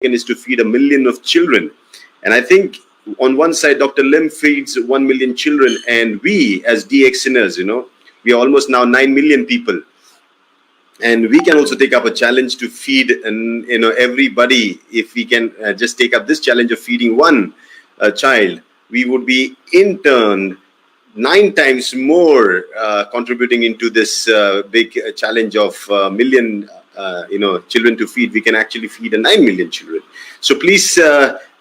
is to feed 1 million of children. And I think on one side, Dr. Lim feeds 1 million children, and we as DXNers, we are almost now 9 million people. And we can also take up a challenge to feed, everybody. If we can just take up this challenge of feeding one child, we would be in turn 9 times more contributing into this big challenge of million, children to feed. We can actually feed 9 million children. So please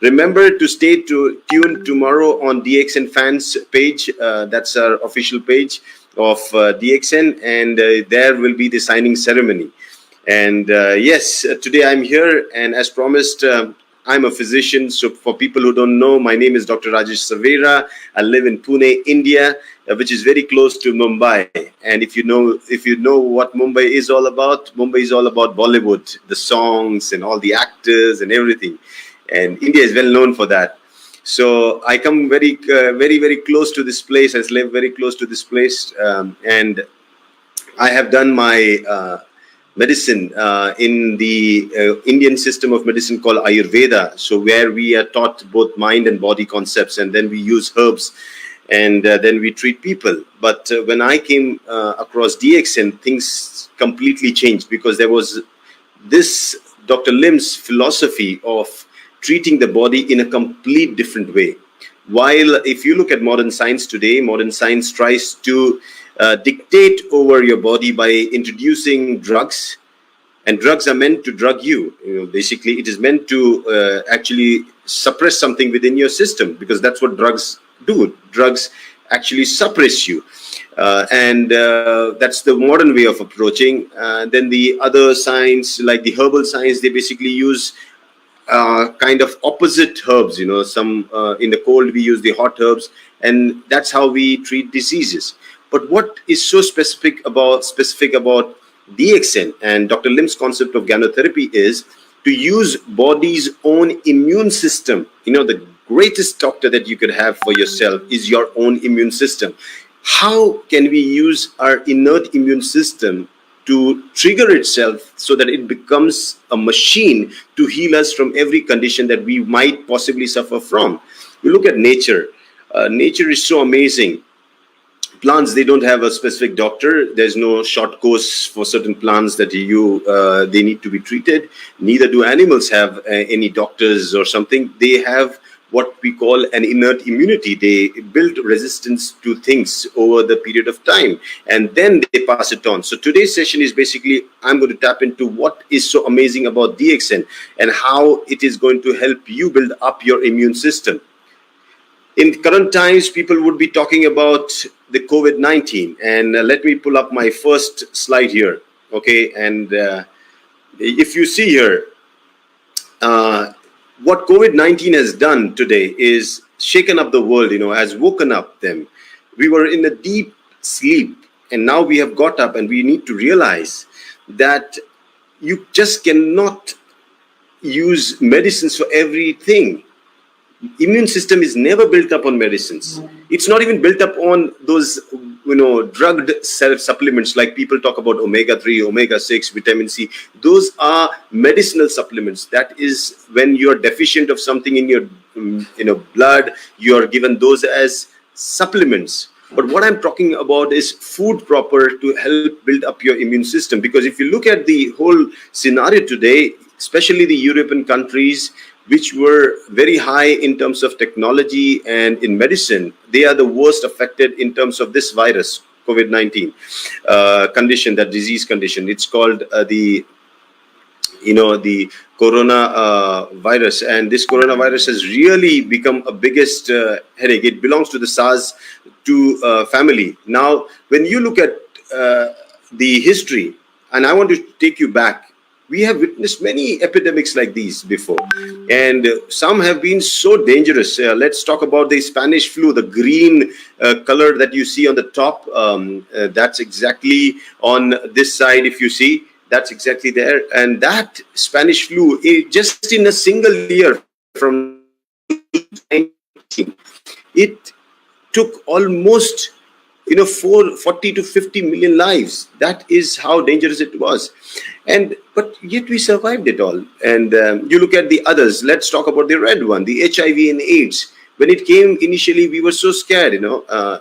remember to stay tuned tomorrow on DXN fans page. That's our official page of DXN, and there will be the signing ceremony. And yes, today I'm here, and as promised, I'm a physician. So for people who don't know, my name is Dr. Rajesh Savera. I live in Pune, India, which is very close to Mumbai. And if you know what Mumbai is all about Bollywood, the songs and all the actors and everything. And India is well known for that. So I come very, very close to this place. I live very close to this place, and I have done my medicine in the Indian system of medicine called Ayurveda. So where we are taught both mind and body concepts, and then we use herbs, and then we treat people. But when I came across DXN, things completely changed, because there was this Dr. Lim's philosophy of treating the body in a complete different way. While if you look at modern science today, modern science tries to dictate over your body by introducing drugs, and drugs are meant to drug you. Basically, it is meant to actually suppress something within your system, because that's what drugs do. Drugs actually suppress you, and that's the modern way of approaching. Then the other science, like the herbal science, they basically use kind of opposite herbs. Some in the cold we use the hot herbs, and that's how we treat diseases. But what is so specific about DXN and Dr. Lim's concept of gynotherapy is to use body's own immune system. The greatest doctor that you could have for yourself is your own immune system. How can we use our inert immune system to trigger itself so that it becomes a machine to heal us from every condition that we might possibly suffer from? You look at nature. Nature is so amazing. Plants, they don't have a specific doctor. There's no short course for certain plants that they need to be treated. Neither do animals have any doctors or something. They have what we call an innate immunity. They build resistance to things over the period of time, and then they pass it on. So today's session is basically, I'm going to tap into what is so amazing about DXN and how it is going to help you build up your immune system. In current times, people would be talking about the COVID-19, and let me pull up my first slide here. Okay, and if you see here, what COVID-19 has done today is shaken up the world, has woken up them. We were in a deep sleep, and now we have got up, and we need to realize that you just cannot use medicines for everything. Immune system is never built up on medicines. It's not even built up on those drugged supplements, like people talk about omega-3, omega-6, vitamin C. Those are medicinal supplements. That is when you're deficient of something in your blood, you're given those as supplements. But what I'm talking about is food proper to help build up your immune system. Because if you look at the whole scenario today, especially the European countries, which were very high in terms of technology and in medicine, they are the worst affected in terms of this virus, COVID-19 condition, that disease condition. It's called the corona virus, and this coronavirus has really become a biggest headache. It belongs to the SARS-2 family. Now, when you look at the history, and I want to take you back, we have witnessed many epidemics like these before, and some have been so dangerous. Let's talk about the Spanish flu, the green color that you see on the top. That's exactly on this side, if you see. That's exactly there. And that Spanish flu, just in a single year from 19, it took almost 40 to 50 million lives. That is how dangerous it was. And but yet we survived it all. And you look at the others. Let's talk about the red one, the HIV and AIDS. When it came initially, we were so scared,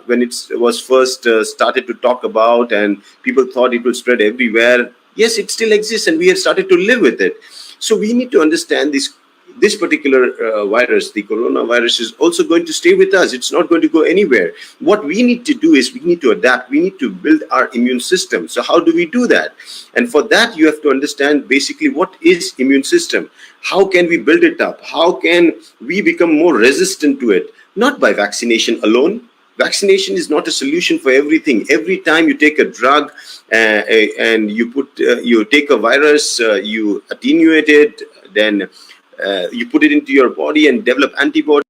when it was first started to talk about, and people thought it would spread everywhere. Yes, it still exists, and we have started to live with it. So we need to understand this particular virus, the coronavirus, is also going to stay with us. It's not going to go anywhere. What we need to do is we need to adapt. We need to build our immune system. So how do we do that? And for that, you have to understand basically what is immune system. How can we build it up? How can we become more resistant to it? Not by vaccination alone. Vaccination is not a solution for everything. Every time you take a drug and you take a virus, you attenuate it, then you put it into your body and develop antibodies.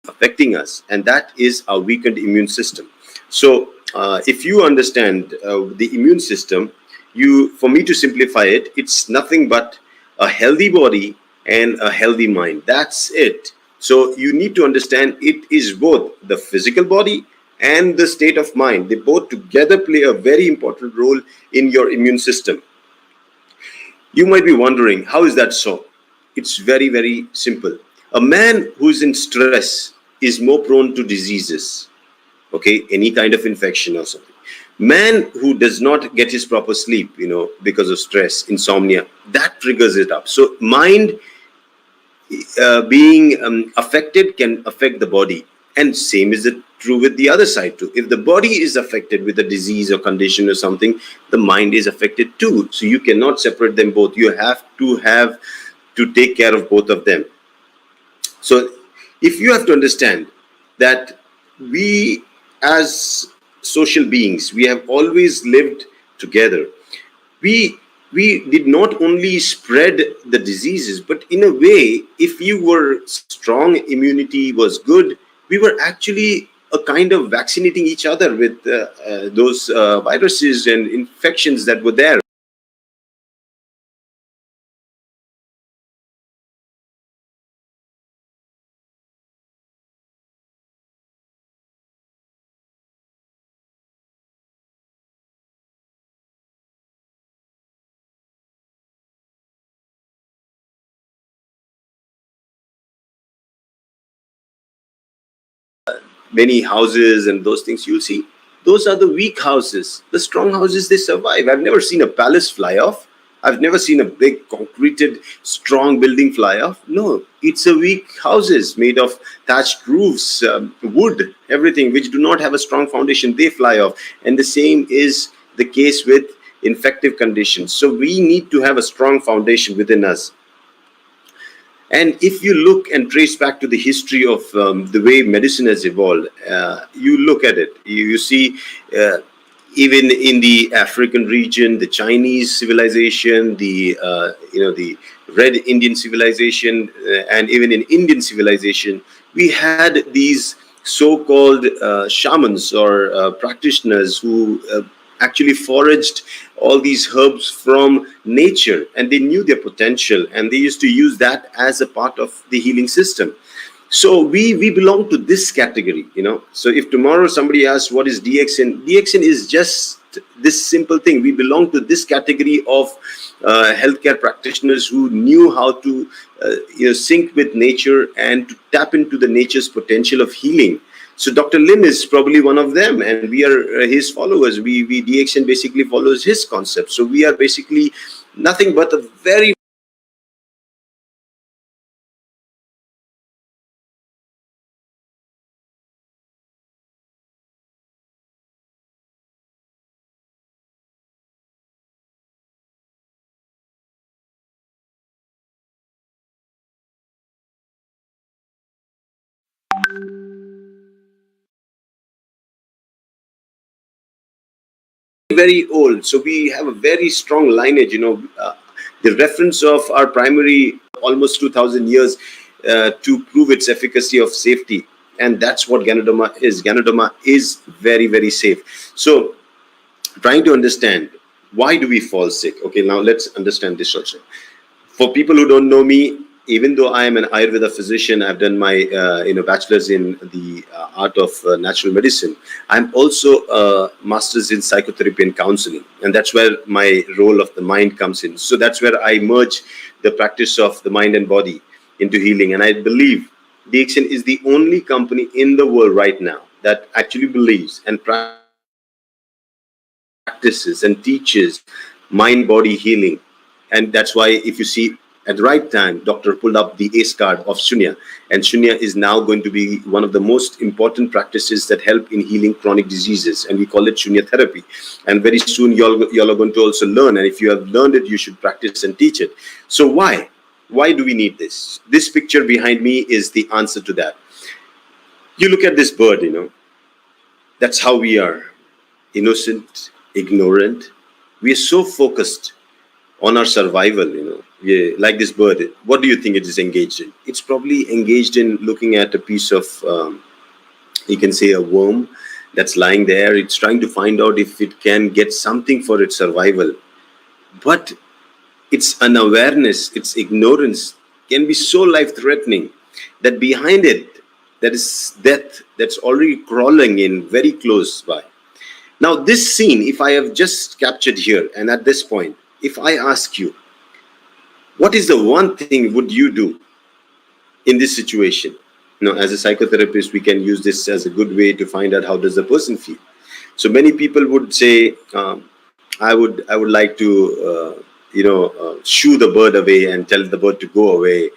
Affecting us, and that is our weakened immune system. So if you understand the immune system, for me to simplify it, it's nothing but a healthy body and a healthy mind. That's it. So you need to understand it is both the physical body and the state of mind. They both together play a very important role in your immune system. You might be wondering, how is that so? It's very, very simple. A man who's in stress is more prone to diseases, okay, any kind of infection or something. Man who does not get his proper sleep, because of stress, insomnia, that triggers it up. So mind being affected can affect the body, and same is it true with the other side too. If the body is affected with a disease or condition or something, the mind is affected too. So you cannot separate them both. You have to take care of both of them. So if you have to understand that we as social beings, we have always lived together. We did not only spread the diseases, but in a way, if you were strong, immunity was good, we were actually a kind of vaccinating each other with those viruses and infections that were there. Many houses and those things, you'll see those are the weak houses. The strong houses, they survive. I've never seen a palace fly off. I've never seen a big concreted strong building fly off. No, it's a weak houses made of thatched roofs, wood, everything which do not have a strong foundation, they fly off. And the same is the case with infective conditions. So we need to have a strong foundation within us. And if you look and trace back to the history of the way medicine has evolved, you look at it, you see even in the African region, the Chinese civilization, the Red Indian civilization, and even in Indian civilization, we had these so-called shamans or practitioners who actually foraged all these herbs from nature, and they knew their potential, and they used to use that as a part of the healing system. So we belong to this category. So if tomorrow somebody asks what is DXN is just this simple thing. We belong to this category of healthcare practitioners who knew how to sync with nature and to tap into the nature's potential of healing. So Dr. Lim is probably one of them, and we are his followers. We DXN basically follows his concept. So we are basically nothing but a very very old. So we have a very strong lineage, the reference of our primary almost 2000 years to prove its efficacy of safety. And that's what Ganoderma is. Ganoderma is very, very safe. So trying to understand, why do we fall sick? Okay, now let's understand this also. For people who don't know me, even though I am an Ayurveda physician, I've done my bachelor's in the art of natural medicine. I'm also a master's in psychotherapy and counseling, and that's where my role of the mind comes in. So that's where I merge the practice of the mind and body into healing. And I believe DXN is the only company in the world right now that actually believes and practices and teaches mind-body healing. And that's why, if you see, at the right time, doctor pulled up the ACE card of Shunya. And Shunya is now going to be one of the most important practices that help in healing chronic diseases. And we call it Shunya therapy. And very soon, y'all are going to also learn. And if you have learned it, you should practice and teach it. So why? Why do we need this? This picture behind me is the answer to that. You look at this bird, that's how we are. Innocent, ignorant. We are so focused on our survival, like this bird. What do you think it is engaged in? It's probably engaged in looking at a piece of, you can say, a worm that's lying there. It's trying to find out if it can get something for its survival. But its unawareness, its ignorance can be so life-threatening that behind it, there is death that's already crawling in very close by. Now, this scene, if I have just captured here, and at this point, if I ask you, what is the one thing would you do in this situation? As a psychotherapist, we can use this as a good way to find out how does the person feel. So many people would say, I would like to, shoo the bird away and tell the bird to go away.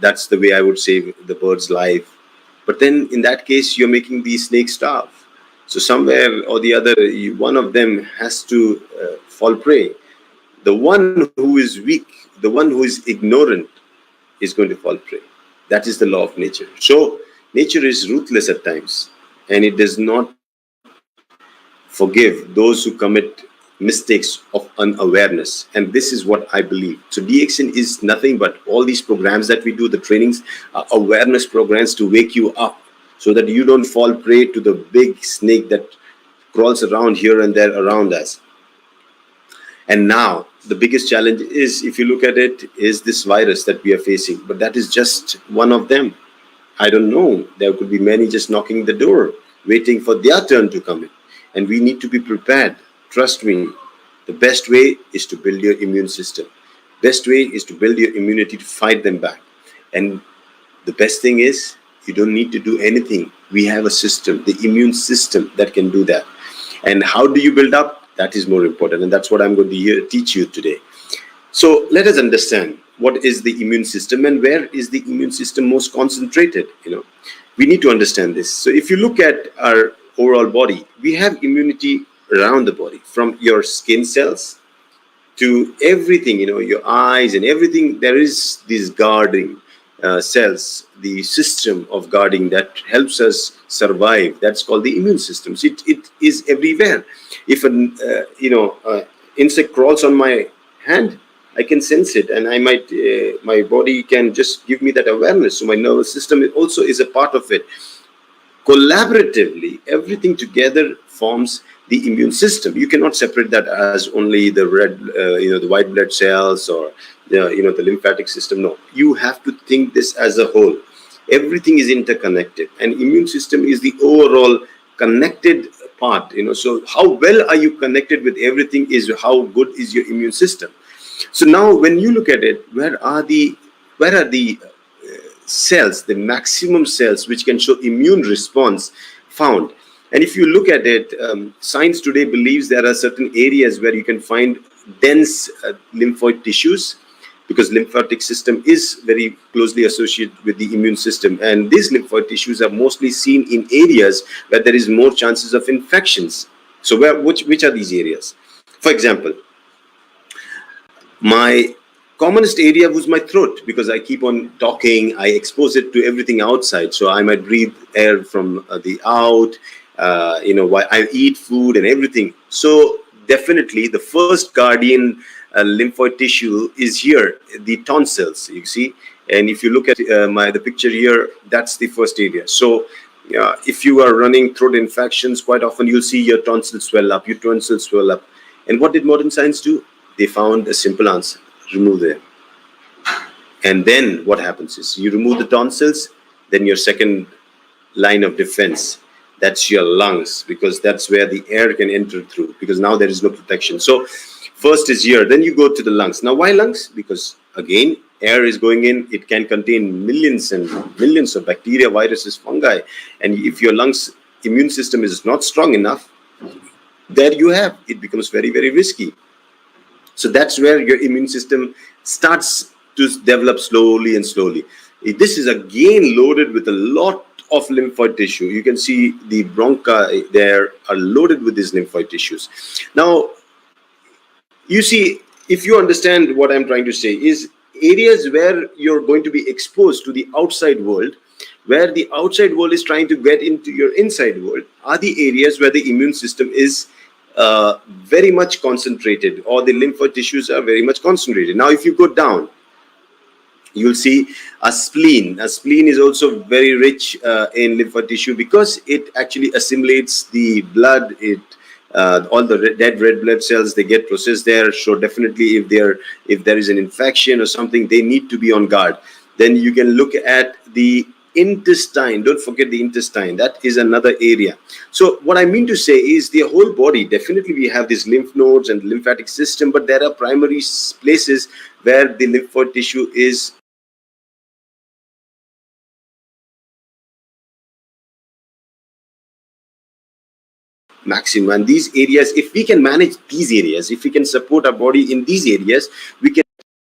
That's the way I would save the bird's life. But then in that case, you're making the snake starve. So somewhere or the other, one of them has to fall prey. The one who is weak, the one who is ignorant is going to fall prey. That is the law of nature. So nature is ruthless at times, and it does not forgive those who commit mistakes of unawareness. And this is what I believe. So DXN is nothing but all these programs that we do, the trainings, awareness programs to wake you up so that you don't fall prey to the big snake that crawls around here and there around us. And now the biggest challenge is, if you look at it, is this virus that we are facing. But that is just one of them. I don't know. There could be many just knocking the door, waiting for their turn to come in. And we need to be prepared. Trust me, the best way is to build your immune system. Best way is to build your immunity to fight them back. And the best thing is, you don't need to do anything. We have a system, the immune system, that can do that. And how do you build up? That is more important. And that's what I'm going to teach you today. So let us understand what is the immune system and where is the immune system most concentrated. We need to understand this. So if you look at our overall body, we have immunity around the body, from your skin cells to everything, your eyes and everything. There is this guarding cells, the system of guarding that helps us survive. That's called the immune system. So it is everywhere. If an insect crawls on my hand, I can sense it, and I might my body can just give me that awareness. So my nervous system also is a part of it. Collaboratively, everything together forms the immune system. You cannot separate that as only the red, the white blood cells or the lymphatic system. No, you have to think this as a whole. Everything is interconnected, and immune system is the overall connected part. So how well are you connected with everything is how good is your immune system. So now, when you look at it, where are the cells, the maximum cells which can show immune response found? And if you look at it, science today believes there are certain areas where you can find dense lymphoid tissues, because lymphatic system is very closely associated with the immune system. And these lymphoid tissues are mostly seen in areas where there is more chances of infections. So which are these areas? For example, my commonest area was my throat, because I keep on talking, I expose it to everything outside. So I might breathe air from the out. why I eat food and everything. So definitely the first guardian lymphoid tissue is here, the tonsils, you see. And if you look at the picture here, that's the first area. So if you are running throat infections, quite often you'll see your tonsils swell up, your tonsils swell up. And what did modern science do? They found a simple answer: remove them. And then what happens is you remove the tonsils, then your second line of defense, that's your lungs, because that's where the air can enter through, because now there is no protection. So first is here, then you go to the lungs. Now why lungs? Because again, air is going in, it can contain millions and millions of bacteria, viruses, fungi. And if your lungs immune system is not strong enough, there you have, it becomes very, very risky. So that's where your immune system starts to develop slowly and slowly. This is again loaded with a lot of lymphoid tissue. You can see the bronchi there are loaded with these lymphoid tissues. Now, you see, if you understand what I'm trying to say, is areas where you're going to be exposed to the outside world, where the outside world is trying to get into your inside world, are the areas where the immune system is very much concentrated, or the lymphoid tissues are very much concentrated. Now, if you go down, you'll see a spleen. A spleen is also very rich in lymphoid tissue, because it actually assimilates the blood. All the dead red blood cells, they get processed there. So definitely, if there is an infection or something, they need to be on guard. Then you can look at the intestine. Don't forget the intestine. That is another area. So what I mean to say is the whole body, definitely we have these lymph nodes and lymphatic system, but there are primary places where the lymphoid tissue is maximum. And these areas, if we can manage these areas, if we can support our body in these areas, we can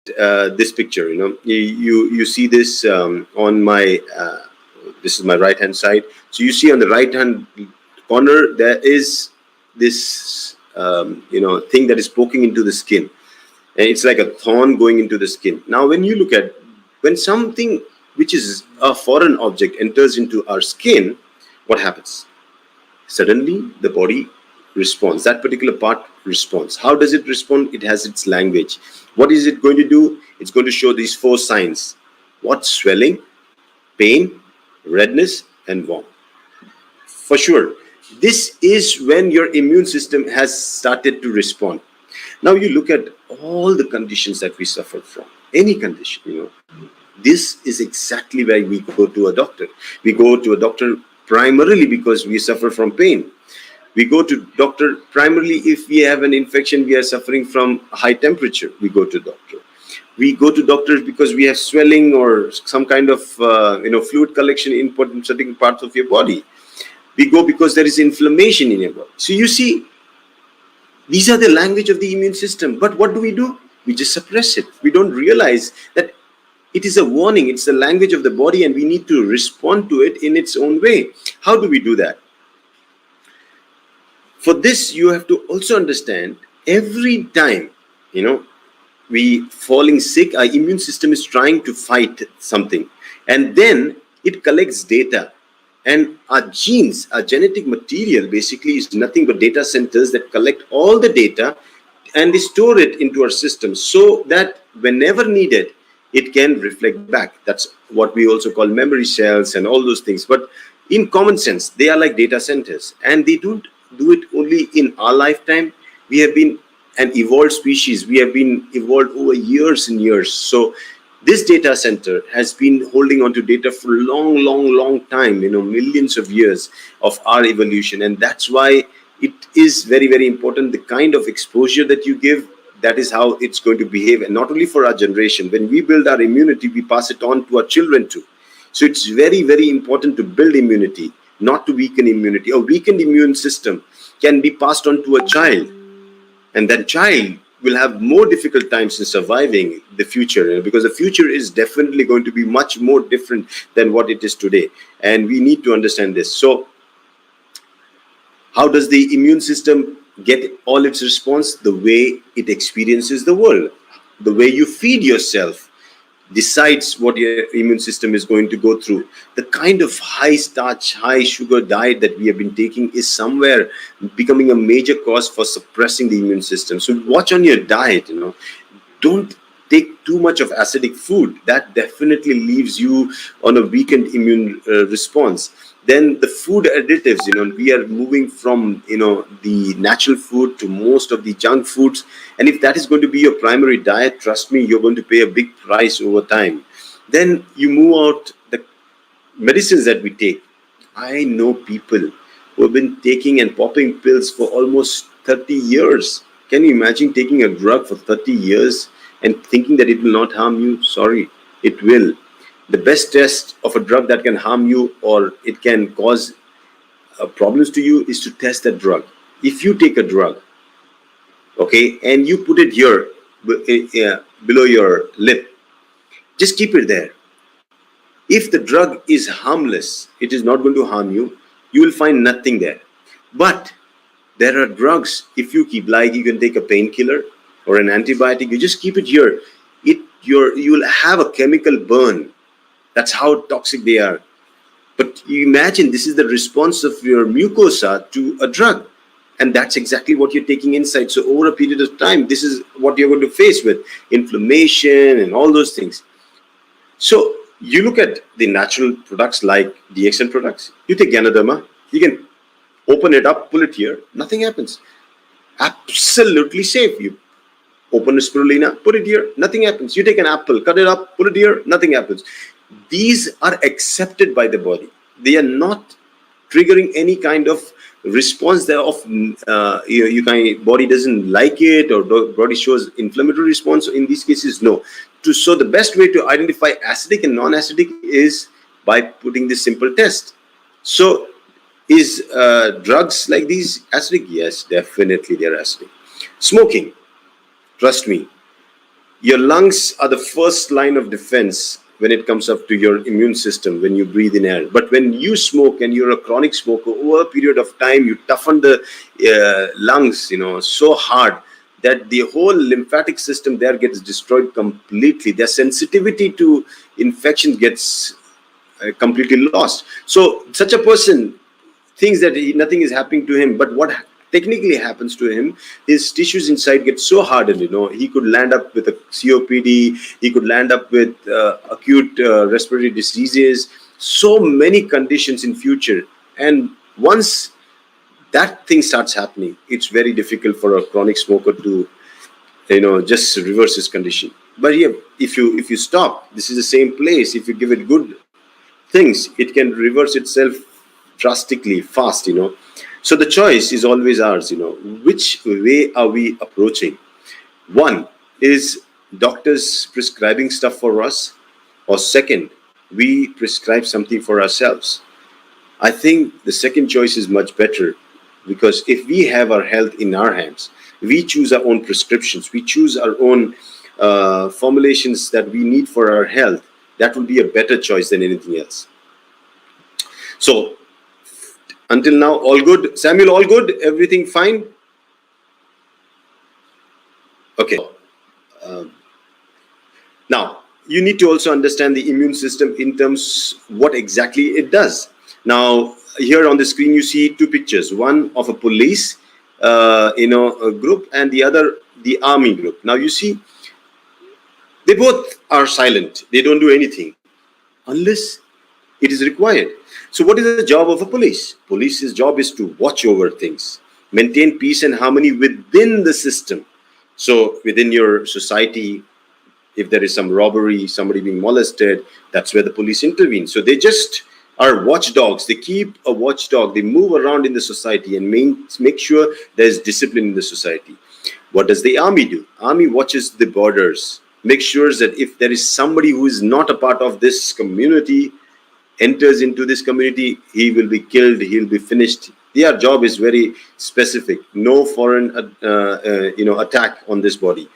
this picture, you see this on my this is my right hand side. So you see on the right hand corner there is this thing that is poking into the skin, and it's like a thorn going into the skin. Now when something which is a foreign object enters into our skin, what happens? Suddenly the body responds. That particular part responds. How does it respond? It has its language. What is it going to do? It's going to show these 4 signs. What? Swelling, pain, redness, and warmth. For sure, this is when your immune system has started to respond. Now you look at all the conditions that we suffer from, any condition, this is exactly why we go to a doctor. We go to a doctor primarily because we suffer from pain. We go to doctor primarily if we have an infection, we are suffering from high temperature, we go to doctor. We go to doctors because we have swelling or some kind of fluid collection in certain parts of your body. We go because there is inflammation in your body. So you see, these are the language of the immune system. But what do? We just suppress it. We don't realize that it is a warning. It's the language of the body, and we need to respond to it in its own way. How do we do that? For this, you have to also understand, every time, we falling sick, our immune system is trying to fight something. And then it collects data. And our genes, our genetic material, basically is nothing but data centers that collect all the data and they store it into our system, so that whenever needed, it can reflect back. That's what we also call memory cells and all those things. But in common sense, they are like data centers, and they don't do it only in our lifetime. We have been an evolved species. We have been evolved over years and years. So this data center has been holding on to data for a long time, millions of years of our evolution. And that's why it is very, very important, the kind of exposure that you give. That is how it's going to behave. And not only for our generation. When we build our immunity, we pass it on to our children too. So it's very, very important to build immunity, not to weaken immunity. A weakened immune system can be passed on to a child. And that child will have more difficult times in surviving the future, because the future is definitely going to be much more different than what it is today. And we need to understand this. So how does the immune system get all its response? The way it experiences the world, the way you feed yourself, decides what your immune system is going to go through. The kind of high starch, high sugar diet that we have been taking is somewhere becoming a major cause for suppressing the immune system. So watch on your diet, don't take too much of acidic food. That definitely leaves you on a weakened immune response. Then the food additives, we are moving from, the natural food to most of the junk foods. And if that is going to be your primary diet, trust me, you're going to pay a big price over time. Then you move out the medicines that we take. I know people who have been taking and popping pills for almost 30 years. Can you imagine taking a drug for 30 years and thinking that it will not harm you? Sorry, it will. The best test of a drug that can harm you or it can cause problems to you is to test that drug. If you take a drug, okay, and you put it here below your lip, just keep it there. If the drug is harmless, it is not going to harm you. You will find nothing there. But there are drugs, if you keep, like you can take a painkiller or an antibiotic, you just keep it here. You will have a chemical burn. That's how toxic they are. But you imagine this is the response of your mucosa to a drug. And that's exactly what you're taking inside. So over a period of time, this is what you're going to face with inflammation and all those things. So you look at the natural products like DXN products. You take Ganoderma, you can open it up, pull it here, nothing happens. Absolutely safe. You open a spirulina, put it here, nothing happens. You take an apple, cut it up, put it here, nothing happens. These are accepted by the body. They are not triggering any kind of response there of body doesn't like it or the body shows inflammatory response. So in these cases, no. So the best way to identify acidic and non-acidic is by putting this simple test. So is drugs like these acidic? Yes, definitely they are acidic. Smoking, trust me, your lungs are the first line of defense when it comes up to your immune system when you breathe in air. But when you smoke and you're a chronic smoker, over a period of time, you toughen the lungs, so hard that the whole lymphatic system there gets destroyed completely. Their sensitivity to infection gets completely lost. So such a person thinks that nothing is happening to him, but what technically happens to him, his tissues inside get so hardened, he could land up with a COPD, he could land up with acute respiratory diseases, so many conditions in future. And once that thing starts happening, it's very difficult for a chronic smoker to, just reverse his condition. But yeah, if you stop, this is the same place. If you give it good things, it can reverse itself drastically fast, So the choice is always ours, which way are we approaching? One is doctors prescribing stuff for us, or second, we prescribe something for ourselves. I think the second choice is much better, because if we have our health in our hands, we choose our own prescriptions, we choose our own formulations that we need for our health, that will be a better choice than anything else. So until now, all good. Samuel, all good? Everything fine? Okay. Now, you need to also understand the immune system in terms what exactly it does. Now, here on the screen, you see two pictures. One of a police, a group, and the other, the army group. Now, you see, they both are silent. They don't do anything unless it is required. So what is the job of a police? Police's job is to watch over things, maintain peace and harmony within the system. So within your society, if there is some robbery, somebody being molested, that's where the police intervene. So they just are watchdogs. They keep a watchdog. They move around in the society and make sure there's discipline in the society. What does the army do? Army watches the borders, make sure that if there is somebody who is not a part of this community, enters into this community, he will be killed, he'll be finished. Their job is very specific. No foreign attack on this body.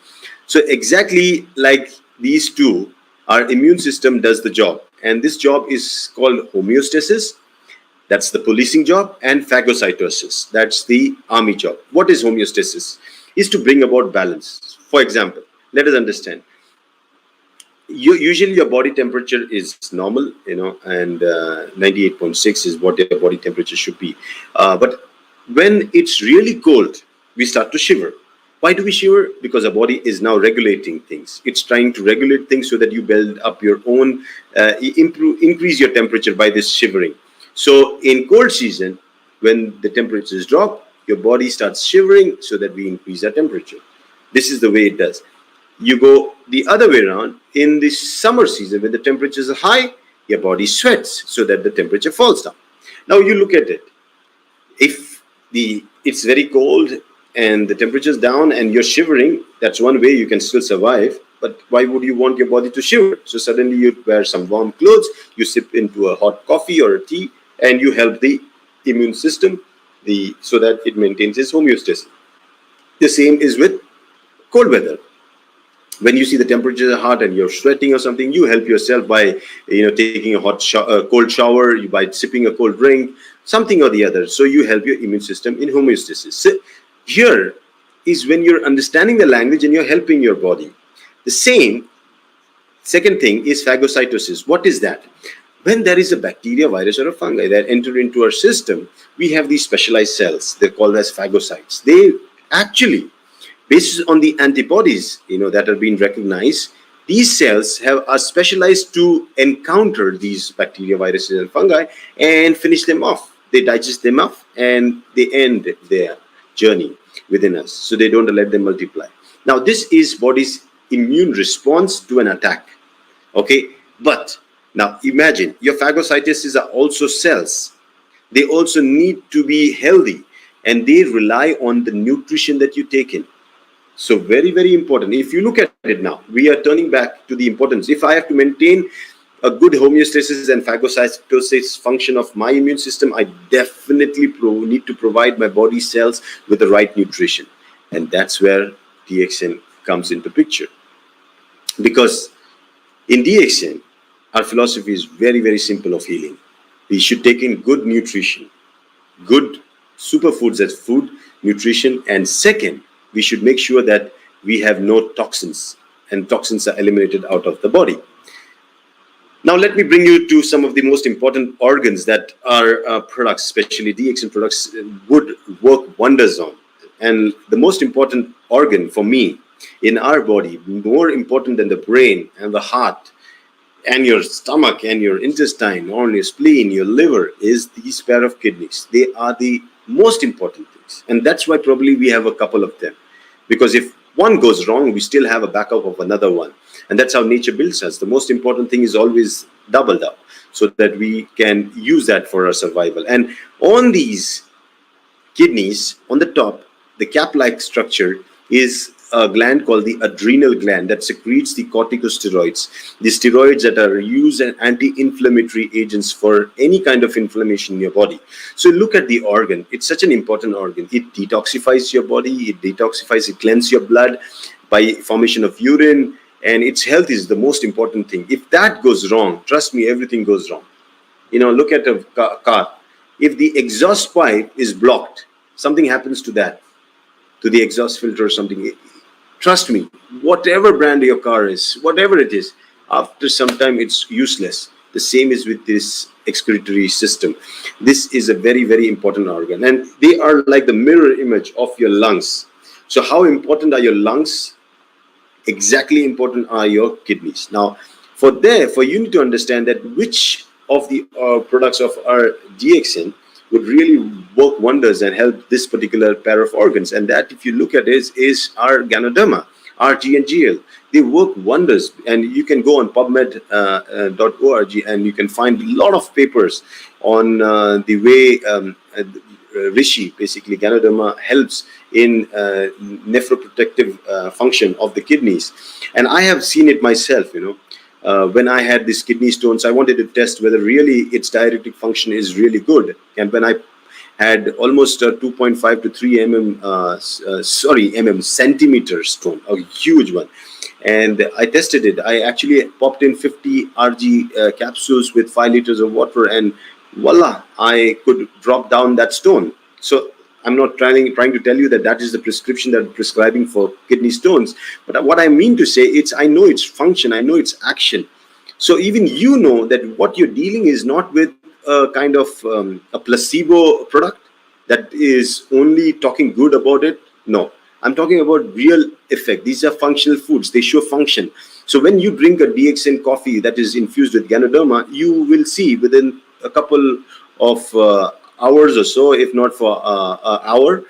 So exactly like these two, our immune system does the job. And this job is called homeostasis. That's the policing job. And phagocytosis. That's the army job. What is homeostasis? Is to bring about balance. For example, let us understand. Usually your body temperature is normal, and 98.6 is what your body temperature should be. But when it's really cold, we start to shiver. Why do we shiver? Because our body is now regulating things. It's trying to regulate things so that you build up your own, increase your temperature by this shivering. So in cold season, when the temperatures drop, your body starts shivering so that we increase our temperature. This is the way it does. You go the other way around. In the summer season, when the temperatures are high, your body sweats so that the temperature falls down. Now you look at it. If it's very cold and the temperature is down and you're shivering, that's one way you can still survive. But why would you want your body to shiver? So suddenly you wear some warm clothes, you sip into a hot coffee or a tea, and you help the immune system so that it maintains its homeostasis. The same is with cold weather. When you see the temperature is hot and you're sweating or something, you help yourself by taking a cold shower, by sipping a cold drink, something or the other. So you help your immune system in homeostasis. So here is when you're understanding the language and you're helping your body. The same second thing is phagocytosis. What is that? When there is a bacteria, virus, or a fungi that enter into our system, we have these specialized cells. They're called as phagocytes. They actually, based on the antibodies that are being recognized, these cells are specialized to encounter these bacteria, viruses, and fungi and finish them off. They digest them off and they end their journey within us. So they don't let them multiply. Now, this is body's immune response to an attack. Okay, but now imagine your phagocytosis are also cells. They also need to be healthy and they rely on the nutrition that you take in. So very, very important. If you look at it now, we are turning back to the importance. If I have to maintain a good homeostasis and phagocytosis function of my immune system, I definitely need to provide my body cells with the right nutrition. And that's where DXN comes into picture. Because in DXN, our philosophy is very, very simple of healing. We should take in good nutrition, good superfoods as food, nutrition, and second, we should make sure that we have no toxins and toxins are eliminated out of the body. Now, let me bring you to some of the most important organs that our products, especially DXN products, would work wonders on. And the most important organ for me in our body, more important than the brain and the heart and your stomach and your intestine or your spleen, your liver, is these pair of kidneys. They are the most important things. And that's why probably we have a couple of them. Because if one goes wrong, we still have a backup of another one. And that's how nature builds us. The most important thing is always doubled up so that we can use that for our survival. And on these kidneys, on the top, the cap-like structure is a gland called the adrenal gland that secretes the corticosteroids, the steroids that are used as anti-inflammatory agents for any kind of inflammation in your body. So look at the organ. It's such an important organ. It detoxifies your body, it cleanses your blood by formation of urine, and its health is the most important thing. If that goes wrong, trust me, everything goes wrong. Look at a car. If the exhaust pipe is blocked, something happens to that, to the exhaust filter or something. Trust me, whatever brand your car is, whatever it is, after some time it's useless. The same is with this excretory system. This is a very, very important organ. And they are like the mirror image of your lungs. So how important are your lungs? Exactly important are your kidneys. Now, for you need to understand that which of the products of our DXN would really work wonders and help this particular pair of organs. And that, if you look at it, is our Ganoderma, RG and GL. They work wonders. And you can go on PubMed.org and you can find a lot of papers on the way Rishi, basically Ganoderma, helps in nephroprotective function of the kidneys. And I have seen it myself, when I had these kidney stones, I wanted to test whether really its diuretic function is really good. And when I had almost a 2.5 to 3 centimeter stone, a huge one, and I tested it. I actually popped in 50 RG capsules with 5 liters of water, and voila, I could drop down that stone. So I'm not trying to tell you that is the prescription that I'm prescribing for kidney stones. But what I mean to say, I know its function, I know its action. So even you know that what you're dealing is not with a kind of a placebo product that is only talking good about it. No, I'm talking about real effect. These are functional foods. They show function. So when you drink a DXN coffee that is infused with Ganoderma, you will see within a couple of hours or so, if not for an hour,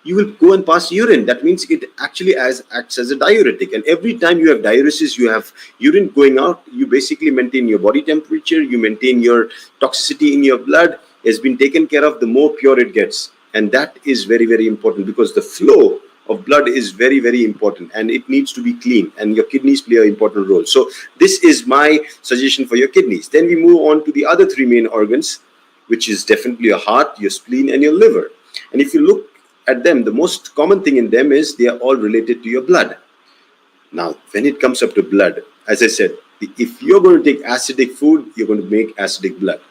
you will go and pass urine. That means it actually acts as a diuretic. And every time you have diuresis, you have urine going out, you basically maintain your body temperature, you maintain your toxicity in your blood has been taken care of, the more pure it gets. And that is very, very important, because the flow of blood is very, very important, and it needs to be clean, and your kidneys play an important role. So this is my suggestion for your kidneys. Then we move on to the other three main organs, which is definitely your heart, your spleen, and your liver. And if you look at them, the most common thing in them is they are all related to your blood. Now, when it comes up to blood, as I said, if you're going to take acidic food, you're going to make acidic blood.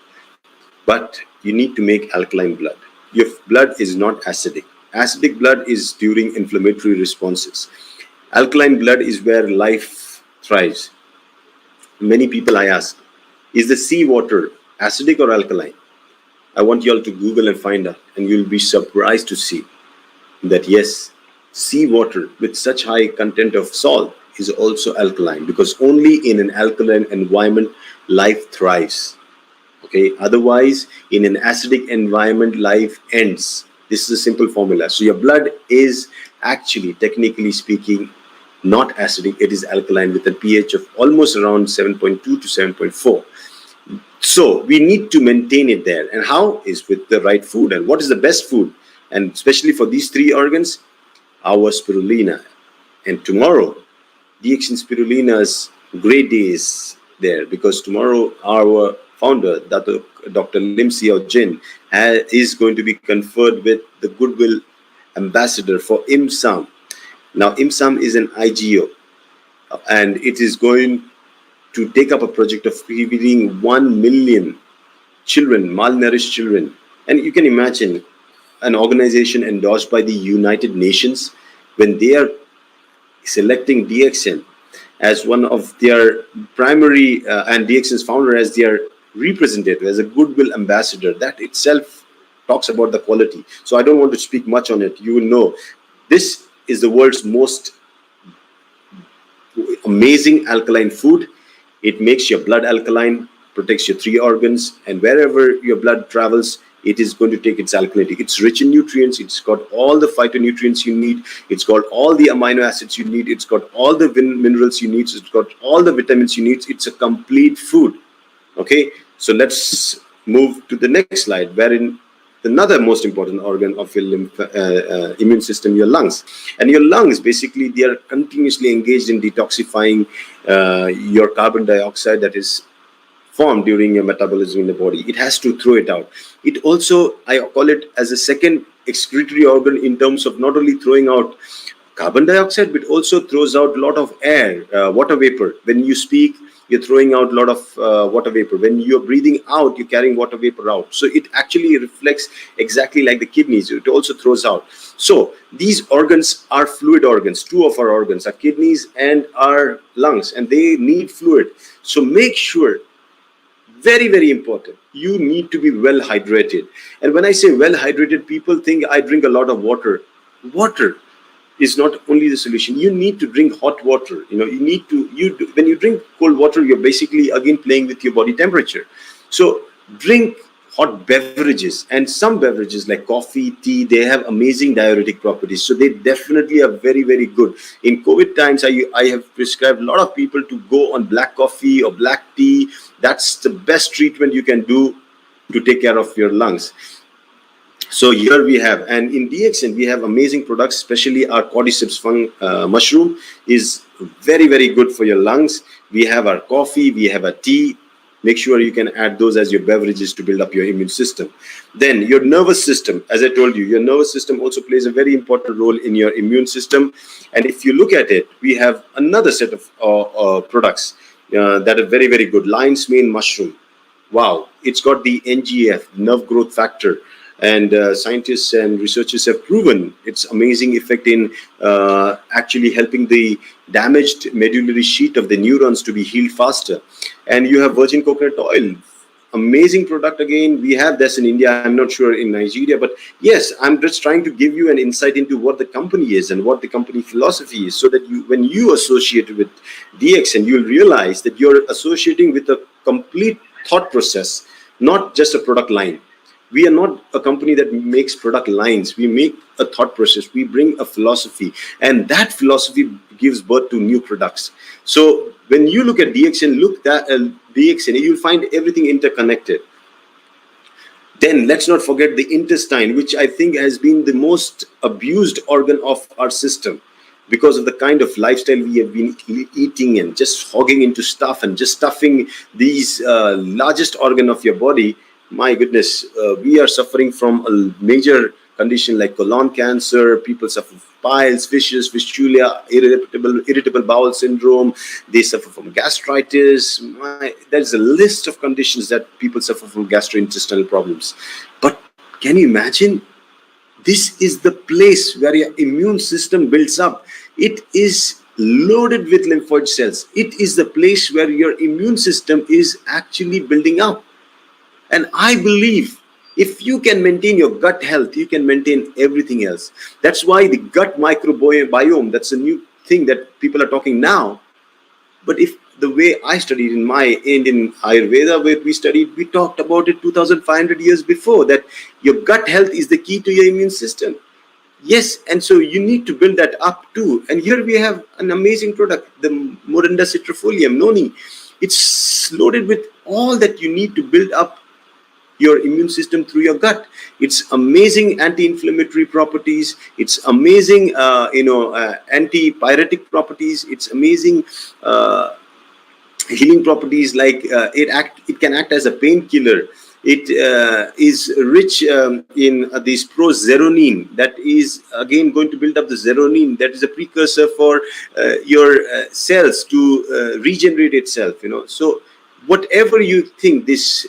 But you need to make alkaline blood. Your blood is not acidic. Acidic blood is during inflammatory responses. Alkaline blood is where life thrives. Many people I ask, is the seawater acidic or alkaline? I want you all to Google and find out, and you'll be surprised to see that yes, seawater with such high content of salt is also alkaline, because only in an alkaline environment life thrives. Okay, otherwise in an acidic environment life ends. This is a simple formula. So your blood is actually, technically speaking, not acidic, it is alkaline with a pH of almost around 7.2 to 7.4. So we need to maintain it there. And how is with the right food. And what is the best food? And especially for these three organs, our spirulina. And tomorrow, DXN spirulina's great day is there, because tomorrow our founder, Dr. Lim Xiao Jin, is going to be conferred with the Goodwill Ambassador for IMSAM. Now, IMSAM is an IGO, and it is going to take up a project of feeding 1 million children, malnourished children. And you can imagine an organization endorsed by the United Nations, when they are selecting DXN as one of their primary, and DXN's founder as their representative, as a Goodwill Ambassador. That itself talks about the quality. So I don't want to speak much on it. You will know this is the world's most amazing alkaline food. It makes your blood alkaline, protects your three organs, and wherever your blood travels, it is going to take its alkalinity. It's rich in nutrients. It's got all the phytonutrients you need. It's got all the amino acids you need. It's got all the minerals you need. It's got all the vitamins you need. It's a complete food. Okay, so let's move to the next slide, wherein another most important organ of your immune system, your lungs. And your lungs, basically, they are continuously engaged in detoxifying your carbon dioxide that is formed during your metabolism in the body. It has to throw it out. It also, I call it as a second excretory organ, in terms of not only throwing out carbon dioxide, but also throws out a lot of air, water vapor. When you speak, you're throwing out a lot of water vapor. When you're breathing out, you're carrying water vapor out. So it actually reflects exactly like the kidneys. It also throws out. So these organs are fluid organs. Two of our organs, our kidneys and our lungs, and they need fluid. So make sure, very, very important, you need to be well hydrated. And when I say well hydrated, people think I drink a lot of water. Water is not only the solution. You need to drink hot water. You know, you need to, when you drink cold water, you're basically again playing with your body temperature. So drink hot beverages, and some beverages like coffee, tea, they have amazing diuretic properties. So they definitely are very, very good. In COVID times, I have prescribed a lot of people to go on black coffee or black tea. That's the best treatment you can do to take care of your lungs. So here we have, and in DXN, we have amazing products, especially our cordyceps mushroom is very, very good for your lungs. We have our coffee, we have a tea. Make sure you can add those as your beverages to build up your immune system. Then your nervous system, as I told you, your nervous system also plays a very important role in your immune system. And if you look at it, we have another set of products that are very, very good. Lion's mane mushroom. Wow, it's got the NGF, nerve growth factor. And scientists and researchers have proven its amazing effect in actually helping the damaged medullary sheath of the neurons to be healed faster. And you have virgin coconut oil, amazing product. Again, we have this in India, I'm not sure in Nigeria, but yes, I'm just trying to give you an insight into what the company is and what the company philosophy is, so that you, when you associate with DXN, you'll realize that you're associating with a complete thought process, not just a product line. We are not a company that makes product lines. We make a thought process. We bring a philosophy, and that philosophy gives birth to new products. So when you look at DXN, look at DXN, you'll find everything interconnected. Then let's not forget the intestine, which I think has been the most abused organ of our system, because of the kind of lifestyle we have been eating and just hogging into stuff and just stuffing these largest organ of your body. My goodness, we are suffering from a major condition like colon cancer. People suffer from piles, fissures, fistula, irritable bowel syndrome. They suffer from gastritis. There's a list of conditions that people suffer from gastrointestinal problems. But can you imagine? This is the place where your immune system builds up. It is loaded with lymphoid cells. It is the place where your immune system is actually building up. And I believe if you can maintain your gut health, you can maintain everything else. That's why the gut microbiome, that's a new thing that people are talking now. But if the way I studied in my Indian Ayurveda, where we studied, we talked about it 2,500 years before, that your gut health is the key to your immune system. Yes, and so you need to build that up too. And here we have an amazing product, the Morinda citrifolium noni. It's loaded with all that you need to build up your immune system through your gut. It's amazing anti-inflammatory properties. It's amazing, antipyretic properties. It's amazing healing properties. Like it can act as a painkiller. It is rich in this prozeronine that is again going to build up the zeronine. That is a precursor for your cells to regenerate itself. So whatever you think this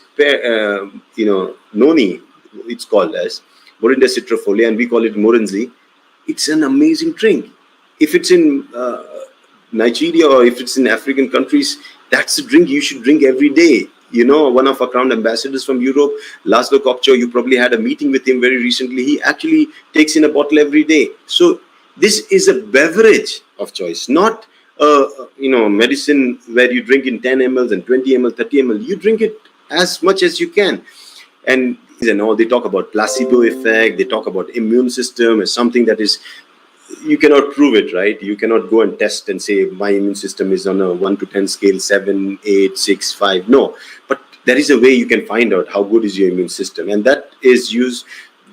noni, it's called as Morinda citrifolia, and we call it Morinzi. It's an amazing drink. If it's in Nigeria or if it's in African countries, that's a drink you should drink every day. One of our crown ambassadors from Europe, Laszlo Kopcho, you probably had a meeting with him very recently. He actually takes in a bottle every day. So this is a beverage of choice, not medicine where you drink in 10 ml and 20 ml, 30 ml. You drink it as much as you can. And all they talk about placebo effect. They talk about immune system as something that is, you cannot prove it, right? You cannot go and test and say my immune system is on a 1 to 10 scale, 7, 8, 6, 5. No, but there is a way you can find out how good is your immune system, and that is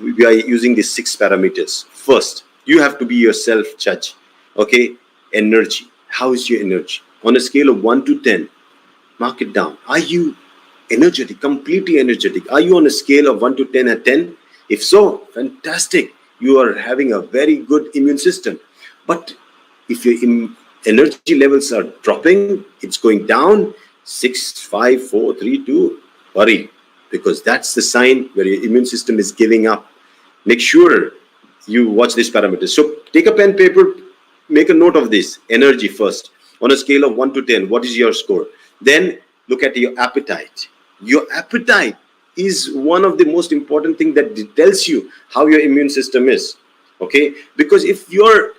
we are using the 6 parameters. First, you have to be your self-judge. Okay, energy. How is your energy? On a scale of 1 to 10, mark it down. Are you energetic, completely energetic? Are you on a scale of 1 to 10 at 10? If so, fantastic. You are having a very good immune system. But if your energy levels are dropping, it's going down, 6, 5, 4, 3, 2, worry, because that's the sign where your immune system is giving up. Make sure you watch these parameters. So take a pen, paper, make a note of this. Energy first. On a scale of 1 to 10, what is your score? Then look at your appetite. Your appetite is one of the most important things that tells you how your immune system is. Okay, because if your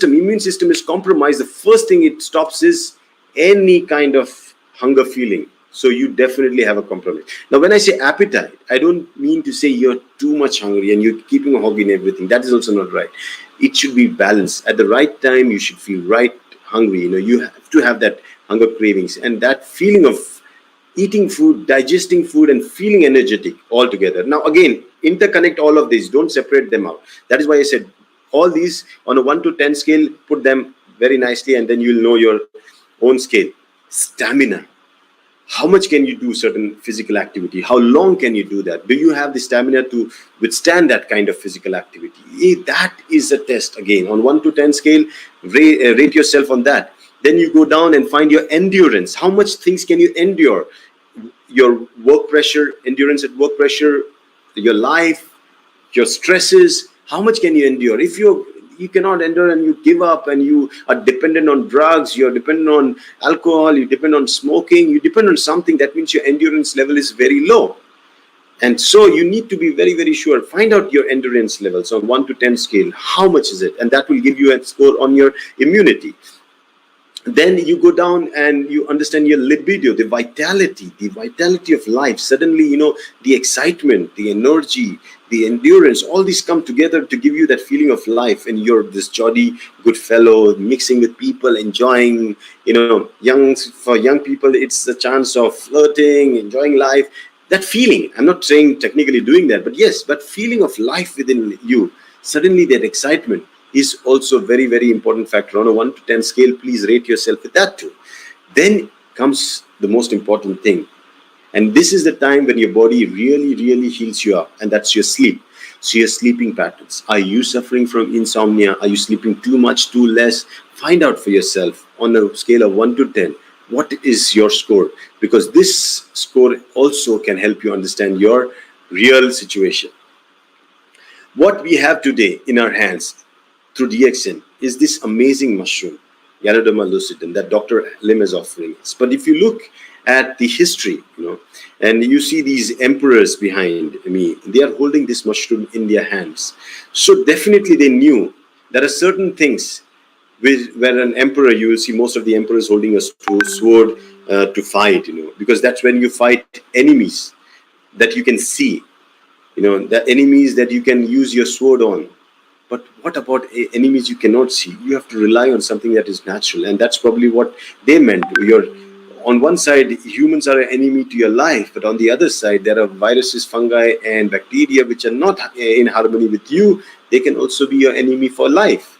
immune system is compromised, the first thing it stops is any kind of hunger feeling. So you definitely have a compromise. Now, when I say appetite, I don't mean to say you're too much hungry and you're keeping a hog in everything. That is also not right. It should be balanced. At the right time, you should feel right hungry. You have to have that hunger cravings and that feeling of eating food, digesting food, and feeling energetic all together. Now, again, interconnect all of these. Don't separate them out. That is why I said all these on a 1 to 10 scale, put them very nicely, and then you'll know your own scale. Stamina. How much can you do certain physical activity? How long can you do that? Do you have the stamina to withstand that kind of physical activity? That is a test again. On 1 to 10 scale, rate yourself on that. Then you go down and find your endurance. How much things can you endure? Your work pressure, endurance at work pressure, your life, your stresses. How much can you endure? If you cannot endure and you give up and you are dependent on drugs, you're dependent on alcohol, you depend on smoking, you depend on something, that means your endurance level is very low. And so you need to be very, very sure. Find out your endurance levels on 1 to 10 scale. How much is it? And that will give you a score on your immunity. Then you go down and you understand your libido, the vitality of life. Suddenly, the excitement, the energy, the endurance, all these come together to give you that feeling of life. And you're this jolly good fellow, mixing with people, enjoying, for young people, it's the chance of flirting, enjoying life. That feeling, I'm not saying technically doing that, but yes, that feeling of life within you, suddenly that excitement is also a very, very important factor. On a 1 to 10 scale, please rate yourself with that too. Then comes the most important thing. And this is the time when your body really, really heals you up, and that's your sleep. So your sleeping patterns. Are you suffering from insomnia? Are you sleeping too much, too less? Find out for yourself on a scale of 1 to 10. What is your score? Because this score also can help you understand your real situation. What we have today in our hands through DXN is this amazing mushroom, Ganoderma lucidum, that Dr. Lim is offering us. But if you look at the history, and you see these emperors behind me, they are holding this mushroom in their hands. So definitely they knew there are certain things where an emperor, you will see most of the emperors holding a sword to fight, because that's when you fight enemies that you can see, the enemies that you can use your sword on. But what about enemies you cannot see? You have to rely on something that is natural. And that's probably what they meant. On one side, humans are an enemy to your life. But on the other side, there are viruses, fungi, and bacteria which are not in harmony with you. They can also be your enemy for life.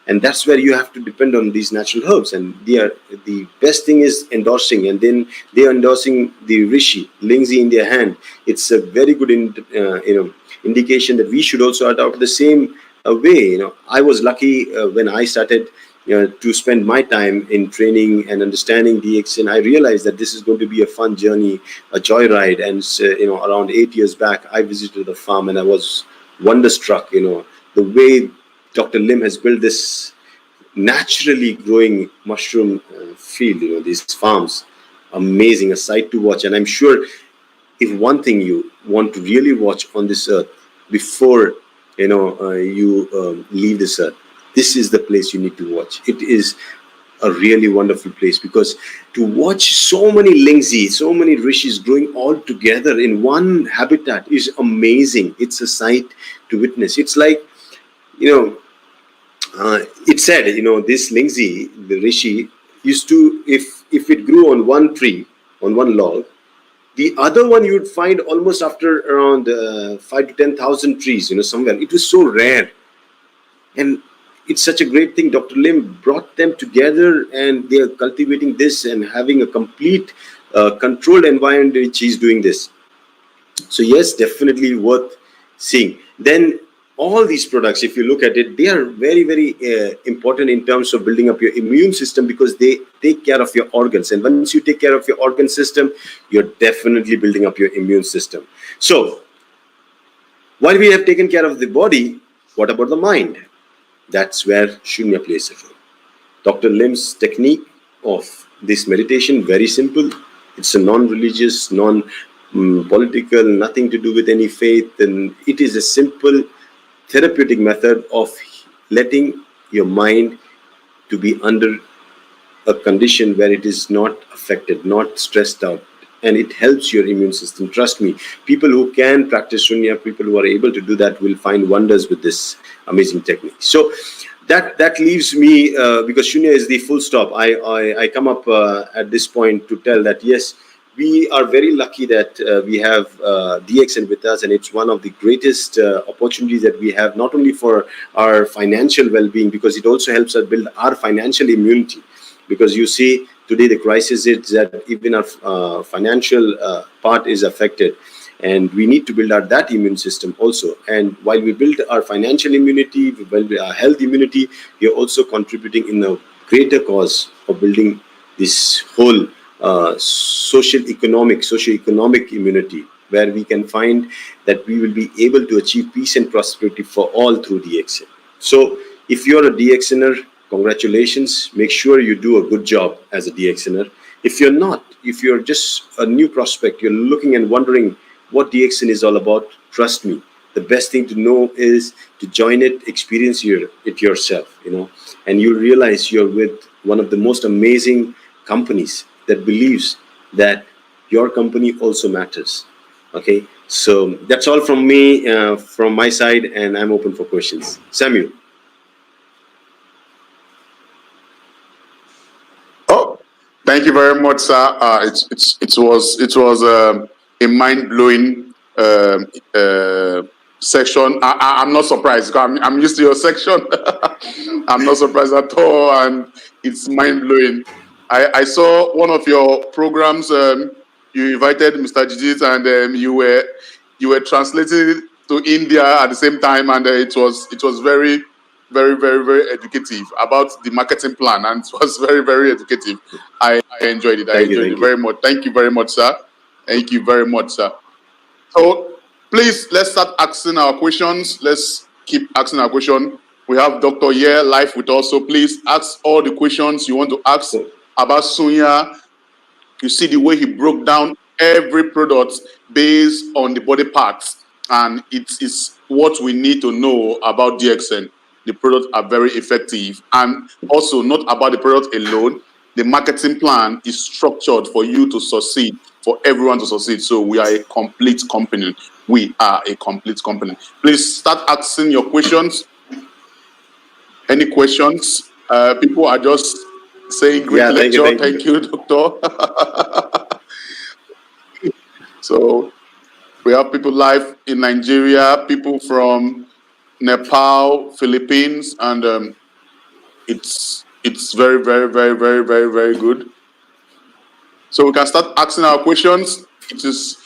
And that's where you have to depend on these natural herbs. And the best thing is endorsing. And then they are endorsing the Rishi, Lingzi in their hand. It's a very good indication that we should also adopt the same way. I was lucky when I started to spend my time in training and understanding DXN. I realized that this is going to be a fun journey, a joyride. And around 8 years back, I visited the farm and I was wonderstruck. The way Dr. Lim has built this naturally growing mushroom field. These farms, amazing, a sight to watch. And I'm sure if one thing you want to really watch on this earth before you leave this earth, this is the place you need to watch. It is a really wonderful place, because to watch so many Lingzi, so many rishis growing all together in one habitat is amazing. It's a sight to witness. It's like, it said, this Lingzi, the rishi, used to, if it grew on one tree, on one log, the other one you would find almost after around 5 to 10,000 trees, somewhere. It was so rare. And it's such a great thing. Dr. Lim brought them together and they are cultivating this and having a complete controlled environment in which he's doing this. So yes, definitely worth seeing. Then all these products, if you look at it, they are very, very important in terms of building up your immune system, because they take care of your organs. And once you take care of your organ system, you're definitely building up your immune system. So while we have taken care of the body, what about the mind? That's where Shunya plays a role. Dr. Lim's technique of this meditation, very simple. It's a non-religious, non-political, nothing to do with any faith. And it is a simple therapeutic method of letting your mind to be under a condition where it is not affected, not stressed out, and it helps your immune system. Trust me, people who can practice Shunya, people who are able to do that will find wonders with this amazing technique. So that leaves me, because Shunya is the full stop. I come up at this point to tell that yes, we are very lucky that we have DXN with us, and it's one of the greatest opportunities that we have, not only for our financial well-being, because it also helps us build our financial immunity. Because you see, today the crisis is that even our financial part is affected, and we need to build out that immune system also. And while we build our financial immunity, we build our health immunity, we are also contributing in a greater cause of building this whole socio-economic immunity, where we can find that we will be able to achieve peace and prosperity for all through DXN. So if you're a DXNer, congratulations. Make sure you do a good job as a DXNer. If you're not, if you're just a new prospect, you're looking and wondering what DXN is all about, trust me, the best thing to know is to join it, experience it yourself, and you'll realize you're with one of the most amazing companies that believes that your company also matters. Okay, so that's all from me, from my side, and I'm open for questions. Samuel. Oh, thank you very much, sir. It was a mind blowing section. I'm not surprised. I'm used to your section. I'm not surprised at all, and it's mind blowing. I saw one of your programs. You invited Mr. Jidit, and you were translating to India at the same time, and it was very, very, very, very educative about the marketing plan, and it was very, very educative. I enjoyed it. I enjoyed it very much. Thank you very much, sir. Thank you very much, sir. So please, let's start asking our questions. Let's keep asking our question. We have Dr. here live with us, so please ask all the questions you want to ask about Sunya. You see the way he broke down every product based on the body parts, and it is what we need to know about DXN. The products are very effective, and also not about the product alone. The marketing plan is structured for you to succeed, for everyone to succeed. So we are a complete company. We are a complete company. Please start asking your questions. Any questions? People are just saying great lecture. Thank you, doctor. So we have people live in Nigeria, people from Nepal, Philippines, and it's very, very, very, very, very, very good. So we can start asking our questions. It is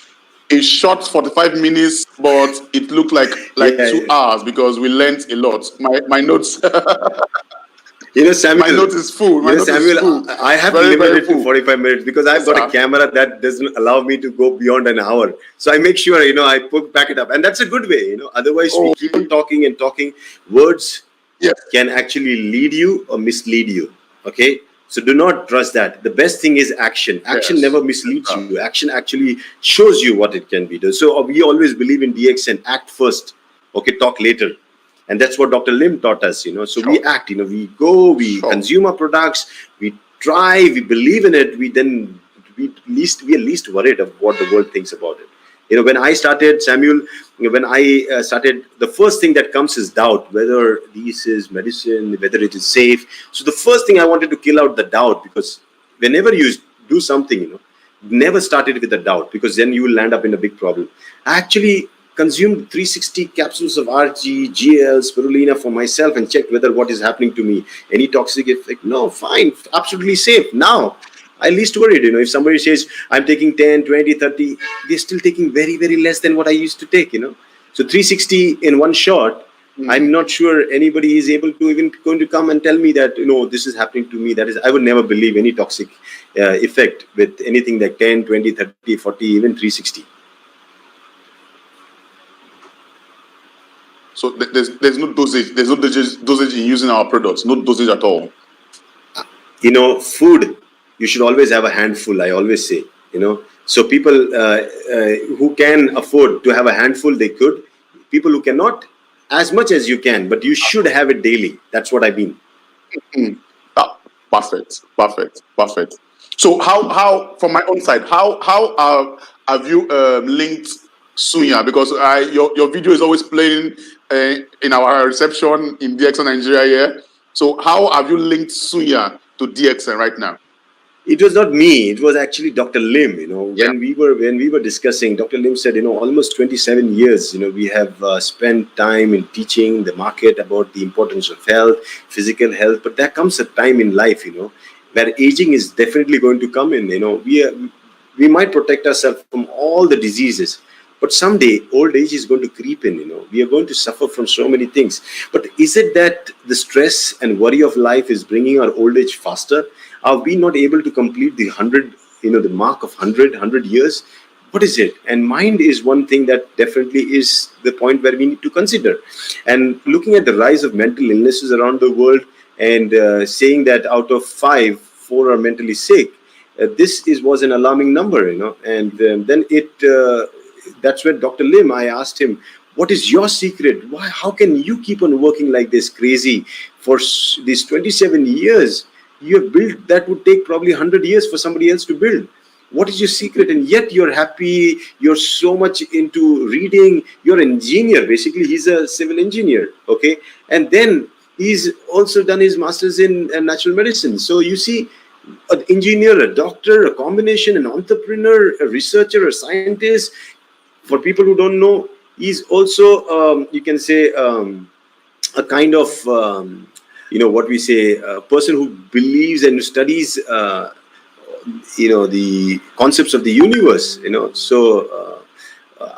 a short 45 minutes, but it looked like 2 hours because we learned a lot. My notes. Samuel, my note is full. Samuel, I have to limit it to 45 minutes because I've got a camera that doesn't allow me to go beyond an hour. So I make sure, I back it up. And that's a good way, Otherwise, we keep on talking and talking. Words can actually lead you or mislead you. Okay? So do not trust that. The best thing is action. Action never misleads you. Action actually shows you what it can be. So we always believe in DXN. Act first. Okay, talk later. And that's what Dr. Lim taught us, So we act, we go, we consume our products, we try, we believe in it, we are least worried of what the world thinks about it. When I started, Samuel, the first thing that comes is doubt, whether this is medicine, whether it is safe. So the first thing I wanted to kill out the doubt, because whenever you do something, never start it with a doubt, because then you will land up in a big problem. I actually consumed 360 capsules of RG, GL, spirulina for myself and checked whether what is happening to me. Any toxic effect? No, fine, absolutely safe. Now, I least worried, if somebody says, I'm taking 10, 20, 30, they're still taking very, very less than what I used to take, So 360 in one shot, I'm not sure anybody is able to even going to come and tell me that, this is happening to me. That is, I would never believe any toxic effect with anything like 10, 20, 30, 40, even 360. So there's no dosage. There's no dosage in using our products. No dosage at all. Food, you should always have a handful. I always say, So people who can afford to have a handful, they could. People who cannot, as much as you can, but you should have it daily. That's what I mean. Perfect. So how from my own side, how have you linked Sunya? Because your video is always playing in our reception in DXN Nigeria here. So how have you linked Sunya to DXN right now? It was not me. It was actually Dr. Lim. When we were discussing, Dr. Lim said, almost 27 years. We have spent time in teaching the market about the importance of health, physical health. But there comes a time in life, where aging is definitely going to come in. We might protect ourselves from all the diseases, but someday old age is going to creep in. We are going to suffer from so many things. But is it that the stress and worry of life is bringing our old age faster? Are we not able to complete the 100, the mark of 100 years? What is it? And mind is one thing that definitely is the point where we need to consider. And looking at the rise of mental illnesses around the world, and saying that out of 5, 4 are mentally sick, was an alarming number, And then that's where Dr. Lim, I asked him, what is your secret? Why? How can you keep on working like this crazy for these 27 years? You have built that would take probably 100 years for somebody else to build. What is your secret? And yet you're happy. You're so much into reading. You're an engineer. Basically, he's a civil engineer. Okay. And then he's also done his master's in natural medicine. So you see, an engineer, a doctor, a combination, an entrepreneur, a researcher, a scientist. For people who don't know, he's also, you can say, a kind of, what we say, a person who believes and studies, the concepts of the universe, So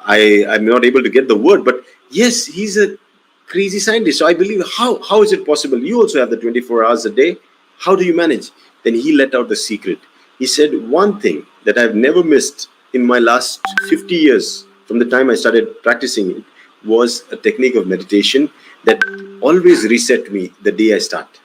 I'm not able to get the word, but yes, he's a crazy scientist. So I believe, how is it possible? You also have the 24 hours a day. How do you manage? Then he let out the secret. He said, one thing that I've never missed in my last 50 years, from the time I started practicing it, was a technique of meditation that always reset me the day I start.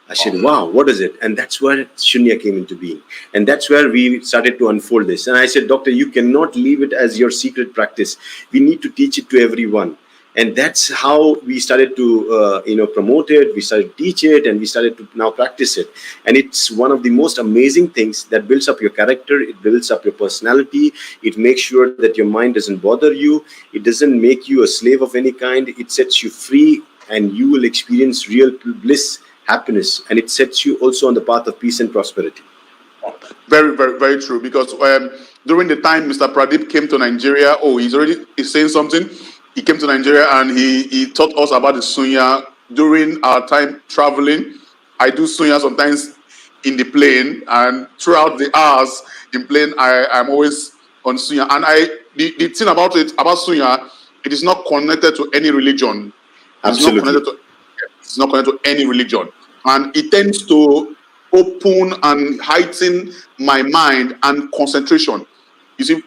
I said, wow, what is it? And that's where Shunya came into being. And that's where we started to unfold this. And I said, doctor, you cannot leave it as your secret practice. We need to teach it to everyone. And that's how we started to, promote it. We started to teach it, and we started to now practice it. And it's one of the most amazing things that builds up your character. It builds up your personality. It makes sure that your mind doesn't bother you. It doesn't make you a slave of any kind. It sets you free, and you will experience real bliss, happiness, and it sets you also on the path of peace and prosperity. Very, very, very true. Because during the time Mr. Pradeep came to Nigeria, he's saying something. He came to Nigeria and he taught us about the Sunya during our time traveling. I do Sunya sometimes in the plane, and throughout the hours in plane, I'm always on Sunya. And the thing about Sunya, it is not connected to any religion. Absolutely. It's not connected to any religion. And it tends to open and heighten my mind and concentration. You see,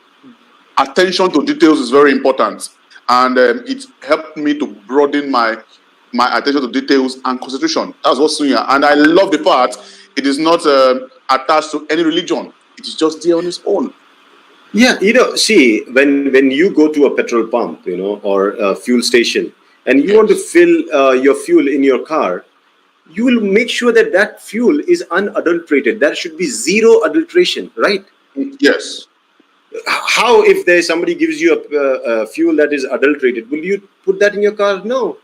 attention to details is very important. And it helped me to broaden my attention to details and concentration. That's what Sunya. And I love the part, it is not attached to any religion. It is just there on its own. Yeah, see, when you go to a petrol pump, or a fuel station, and you want to fill your fuel in your car, you will make sure that fuel is unadulterated. There should be zero adulteration, right? Yes. How, if somebody gives you a fuel that is adulterated, will you put that in your car? No.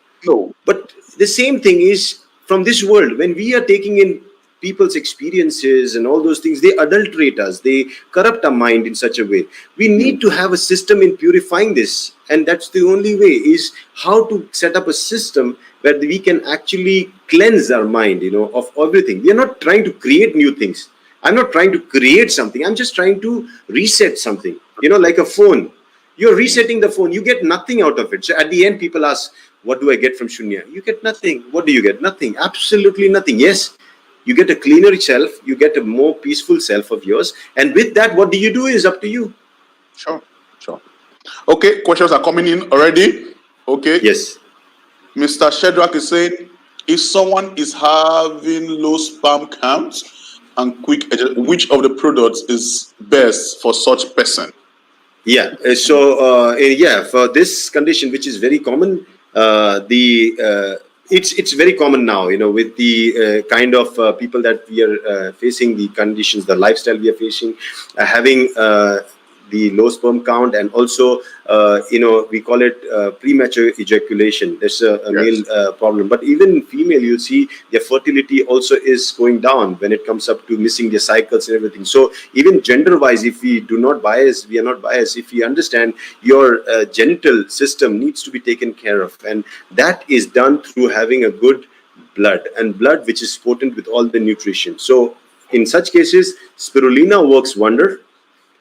But the same thing is from this world. When we are taking in people's experiences and all those things, they adulterate us. They corrupt our mind in such a way. We need to have a system in purifying this. And that's the only way, is how to set up a system where we can actually cleanse our mind, of everything. We are not trying to create new things. I'm not trying to create something. I'm just trying to reset something. Like a phone. You're resetting the phone. You get nothing out of it. So at the end, people ask, what do I get from Shunya? You get nothing. What do you get? Nothing. Absolutely nothing. Yes, you get a cleaner self. You get a more peaceful self of yours. And with that, what do you do is up to you. Sure. Okay, questions are coming in already. Okay. Yes. Mr. Shedrack is saying, if someone is having low sperm count and quick, which of the products is best for such person? Yeah. So for this condition, which is very common, it's very common now. With the kind of people that we are facing, the conditions, the lifestyle we are facing, having the low sperm count, and also we call it premature ejaculation. That's a male problem, but even female, you'll see their fertility also is going down when it comes up to missing their cycles and everything. So even gender wise, if we are not biased, if we understand your genital system needs to be taken care of, and that is done through having a good blood which is potent with all the nutrition. So in such cases, spirulina works wonder.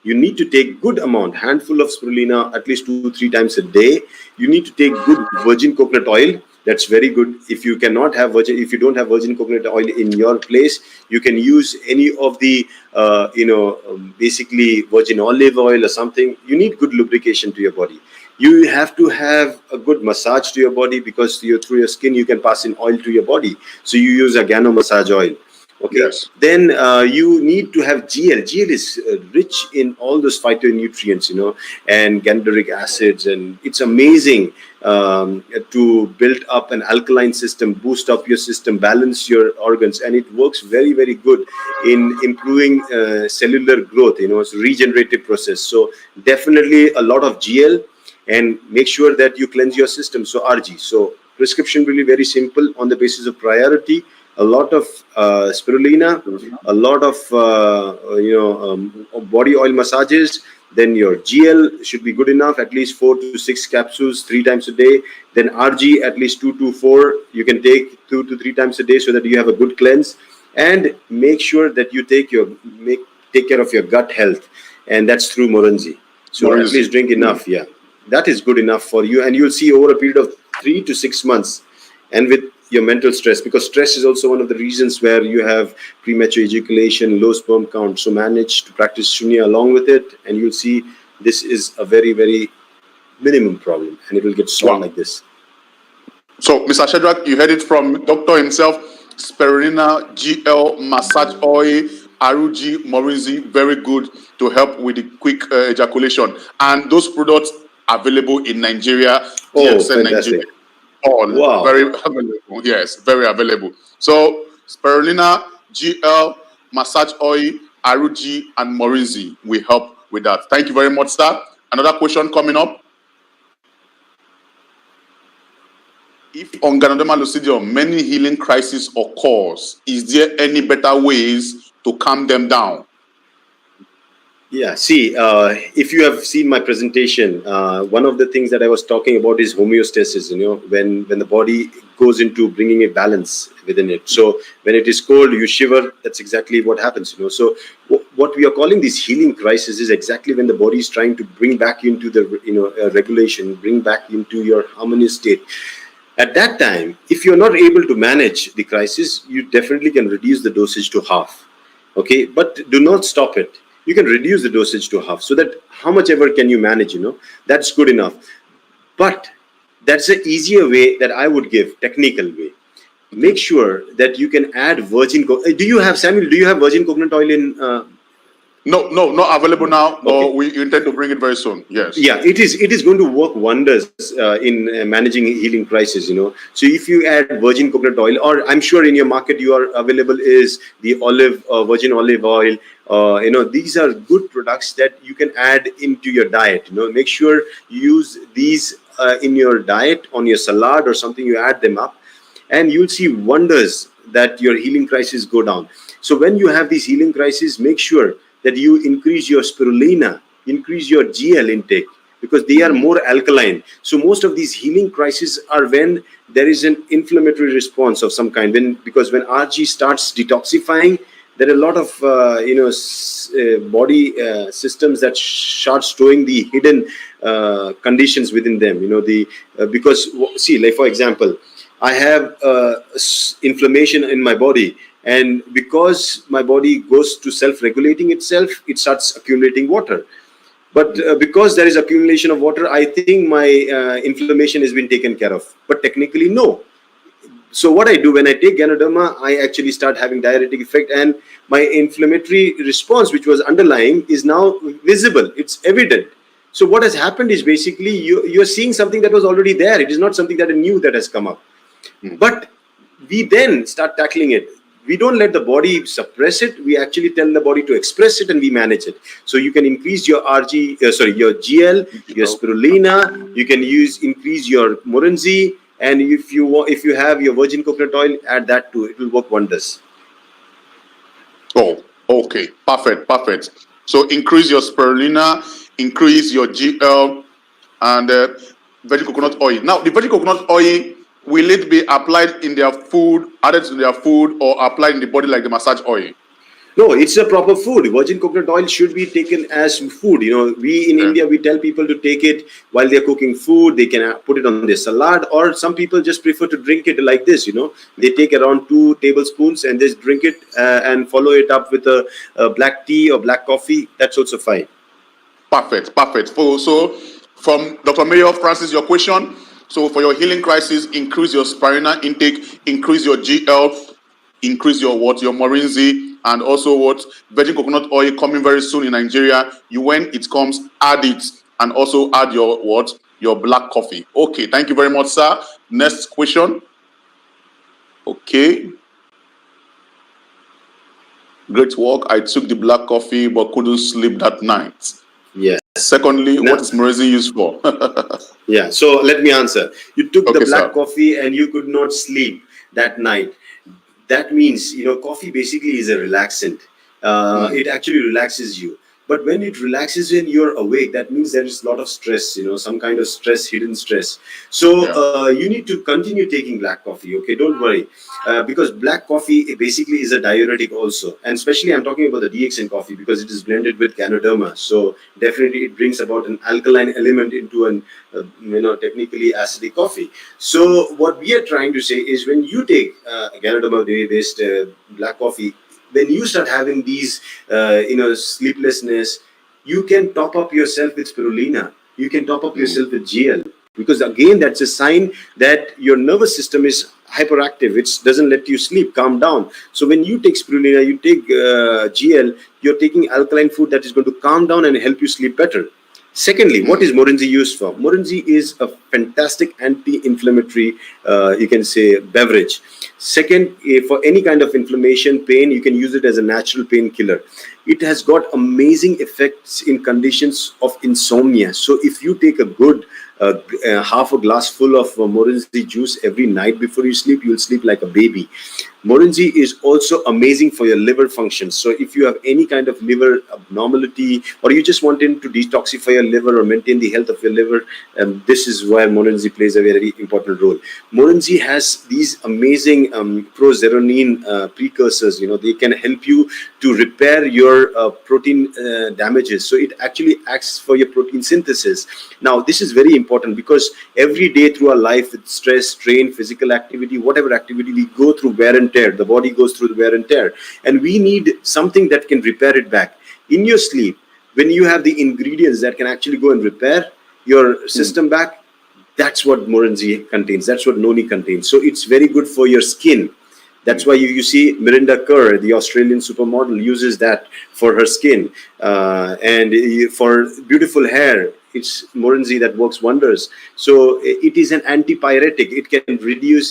You need to take good amount, handful of spirulina at least 2-3 times a day. You need to take good virgin coconut oil. That's very good. If you cannot have if you don't have virgin coconut oil in your place, you can use any of the, basically virgin olive oil or something. You need good lubrication to your body. You have to have a good massage to your body, because through your skin you can pass in oil to your body. So you use a Gano massage oil. Okay. Yes. Then you need to have GL. GL is rich in all those phytonutrients, and ganideric acids, and it's amazing to build up an alkaline system, boost up your system, balance your organs, and it works very, very good in improving cellular growth. It's a regenerative process. So definitely a lot of GL, and make sure that you cleanse your system. So RG. So prescription really very simple on the basis of priority. A lot of spirulina, a lot of body oil massages. Then your GL should be good enough, at least 4 to 6 capsules 3 times a day. Then RG at least 2 to 4. You can take 2 to 3 times a day, so that you have a good cleanse. And make sure that you take care of your gut health, and that's through Morinzi. So at least drink enough. Yeah, that is good enough for you, and you'll see over a period of 3 to 6 months. And with your mental stress, because stress is also one of the reasons where you have premature ejaculation, low sperm count. So manage to practice shunya along with it, and you'll see this is a very, very minimum problem, and it will get solved like this. So, Mr. Shadrach, you heard it from doctor himself. Spirulina, GL, massage oil, RUG, Morinzi, very good to help with the quick ejaculation. And those products available in Nigeria, DXN Nigeria. All very available. Yes, very available. So spirulina, GL, massage oil, RUG, and Morinzi will help with that. Thank you very much, sir. Another question coming up. If on Ganoderma lucidium many healing crises occurs, is there any better ways to calm them down? Yeah, see, if you have seen my presentation, one of the things that I was talking about is homeostasis, when the body goes into bringing a balance within it. So when it is cold, you shiver, that's exactly what happens, So what we are calling this healing crisis is exactly when the body is trying to bring back into the, regulation, bring back into your harmonious state. At that time, if you're not able to manage the crisis, you definitely can reduce the dosage to half, okay? But do not stop it. You can reduce the dosage to half, so that how much ever can you manage, that's good enough. But that's an easier way that I would give, technical way. Make sure that you can add virgin coconut. Do you have virgin coconut oil in? No, not available now. Okay. We intend to bring it very soon. Yes. Yeah, it is going to work wonders in managing healing crisis, So if you add virgin coconut oil, or I'm sure in your market you are available is the virgin olive oil. These are good products that you can add into your diet. Make sure you use these in your diet, on your salad or something. You add them up, and you'll see wonders that your healing crisis go down. So when you have these healing crises, make sure that you increase your spirulina, increase your GL intake, because they are more alkaline. So most of these healing crises are when there is an inflammatory response of some kind. Because when RG starts detoxifying, there are a lot of body systems that start showing the hidden conditions within them. Because see, like for example, I have inflammation in my body. And because my body goes to self-regulating itself, it starts accumulating water. But because there is accumulation of water, I think my inflammation has been taken care of. But technically, no. So what I do when I take Ganoderma, I actually start having diuretic effect, and my inflammatory response, which was underlying, is now visible. It's evident. So what has happened is basically you're seeing something that was already there. It is not something that is new that has come up. But we then start tackling it. We don't let the body suppress it. We actually tell the body to express it, and we manage it. So you can increase your your GL, your spirulina. You can increase your Morinzi, and if you have your virgin coconut oil, add that too. It will work wonders. Oh, okay, perfect. So increase your spirulina, increase your GL, and virgin coconut oil. Now, the virgin coconut oil, will it be applied in their food, added to their food, or applied in the body like the massage oil? No, it's a proper food. Virgin coconut oil should be taken as food. We in India, we tell people to take it while they're cooking food. They can put it on their salad, or some people just prefer to drink it like this. They take around 2 tablespoons and just drink it and follow it up with a black tea or black coffee. That's also fine. Perfect, perfect. So from Dr. Mayor Francis, your question. So for your healing crisis, increase your spirulina intake, increase your GL, increase your what? Your Morinzi, and also what? Virgin coconut oil coming very soon in Nigeria. When it comes, add it, and also add your what? Your black coffee. Okay, thank you very much, sir. Next question. Okay. Great work. I took the black coffee but couldn't sleep that night. Yes. Secondly, what is Morinzi used for? Yeah, so let me answer. You took the black sir. coffee and you could not sleep that night. That means, coffee basically is a relaxant. It actually relaxes you. But when it relaxes you and you're awake, that means there is a lot of stress, some kind of stress, hidden stress. So you need to continue taking black coffee, okay? Don't worry. Because black coffee basically is a diuretic also. And especially I'm talking about the DXN coffee because it is blended with Ganoderma. So definitely it brings about an alkaline element into an, technically acidic coffee. So what we are trying to say is when you take Ganoderma-based black coffee, when you start having these, sleeplessness, you can top up yourself with spirulina. You can top up yourself with GL. Because again, that's a sign that your nervous system is hyperactive. It doesn't let you sleep, calm down. So when you take spirulina, you take GL, you're taking alkaline food that is going to calm down and help you sleep better. Secondly, what is Morinzi used for? Morinzi is a fantastic anti-inflammatory, you can say, beverage. Second, for any kind of inflammation, pain, you can use it as a natural painkiller. It has got amazing effects in conditions of insomnia. So if you take a good half a glass full of Morinzi juice every night before you sleep, you'll sleep like a baby. Morinzi is also amazing for your liver function. So if you have any kind of liver abnormality, or you just want to detoxify your liver or maintain the health of your liver, this is where Morinzi plays a very important role. Morinzi has these amazing prozeronine precursors. They can help you to repair your protein damages. So it actually acts for your protein synthesis. Now, this is very important because every day through our life with stress, strain, physical activity, whatever activity, we go through wear and tear. The body goes through the wear and tear. And we need something that can repair it back. In your sleep, when you have the ingredients that can actually go and repair your system back, that's what Morinzi contains. That's what Noni contains. So it's very good for your skin. That's why you see Mirinda Kerr, the Australian supermodel, uses that for her skin. And for beautiful hair, it's Morinzi that works wonders. So it is an antipyretic. It can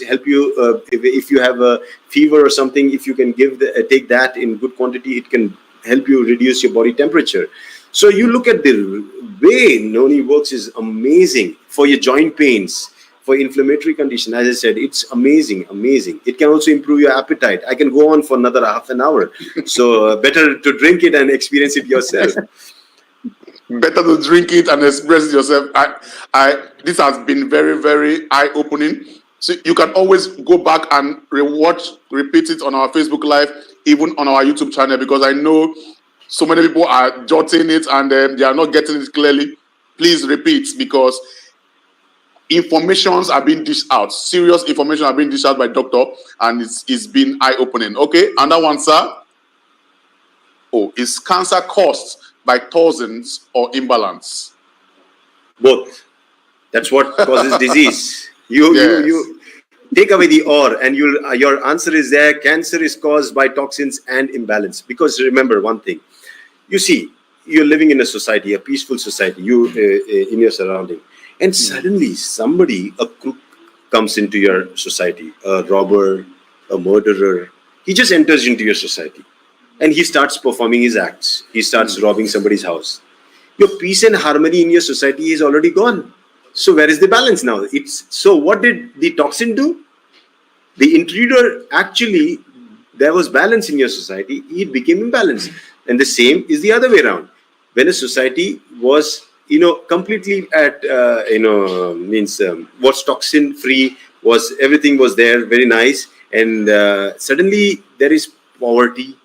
help you if you have a fever or something. If you can take that in good quantity, it can help you reduce your body temperature. So you look at the way Noni works is amazing for your joint pains. For inflammatory condition, as I said, it's amazing. It can also improve your appetite. I can go on for another half an hour. So better to drink it and experience it yourself. Better to drink it and express it yourself. This has been very, very eye-opening. So you can always go back and repeat it on our Facebook Live, even on our YouTube channel, because I know so many people are jotting it and they are not getting it clearly. Please repeat, because informations are being dished out. Serious information are being dished out by doctor, and it's been eye-opening. Okay, another one, sir. Is cancer caused by toxins or imbalance? Both. That's what causes disease. You take away the or, and your answer is there. Cancer is caused by toxins and imbalance. Because remember one thing. You see, you're living in a society, a peaceful society. In your surrounding. And suddenly a crook comes into your society, a robber, a murderer. He just enters into your society and he starts performing his acts. He starts robbing somebody's house. Your peace and harmony in your society is already gone. So where is the balance now? So what did the toxin do? The intruder actually, there was balance in your society. It became imbalanced. And the same is the other way around. When a society was completely was toxin free, everything was there, very nice, and suddenly there is poverty,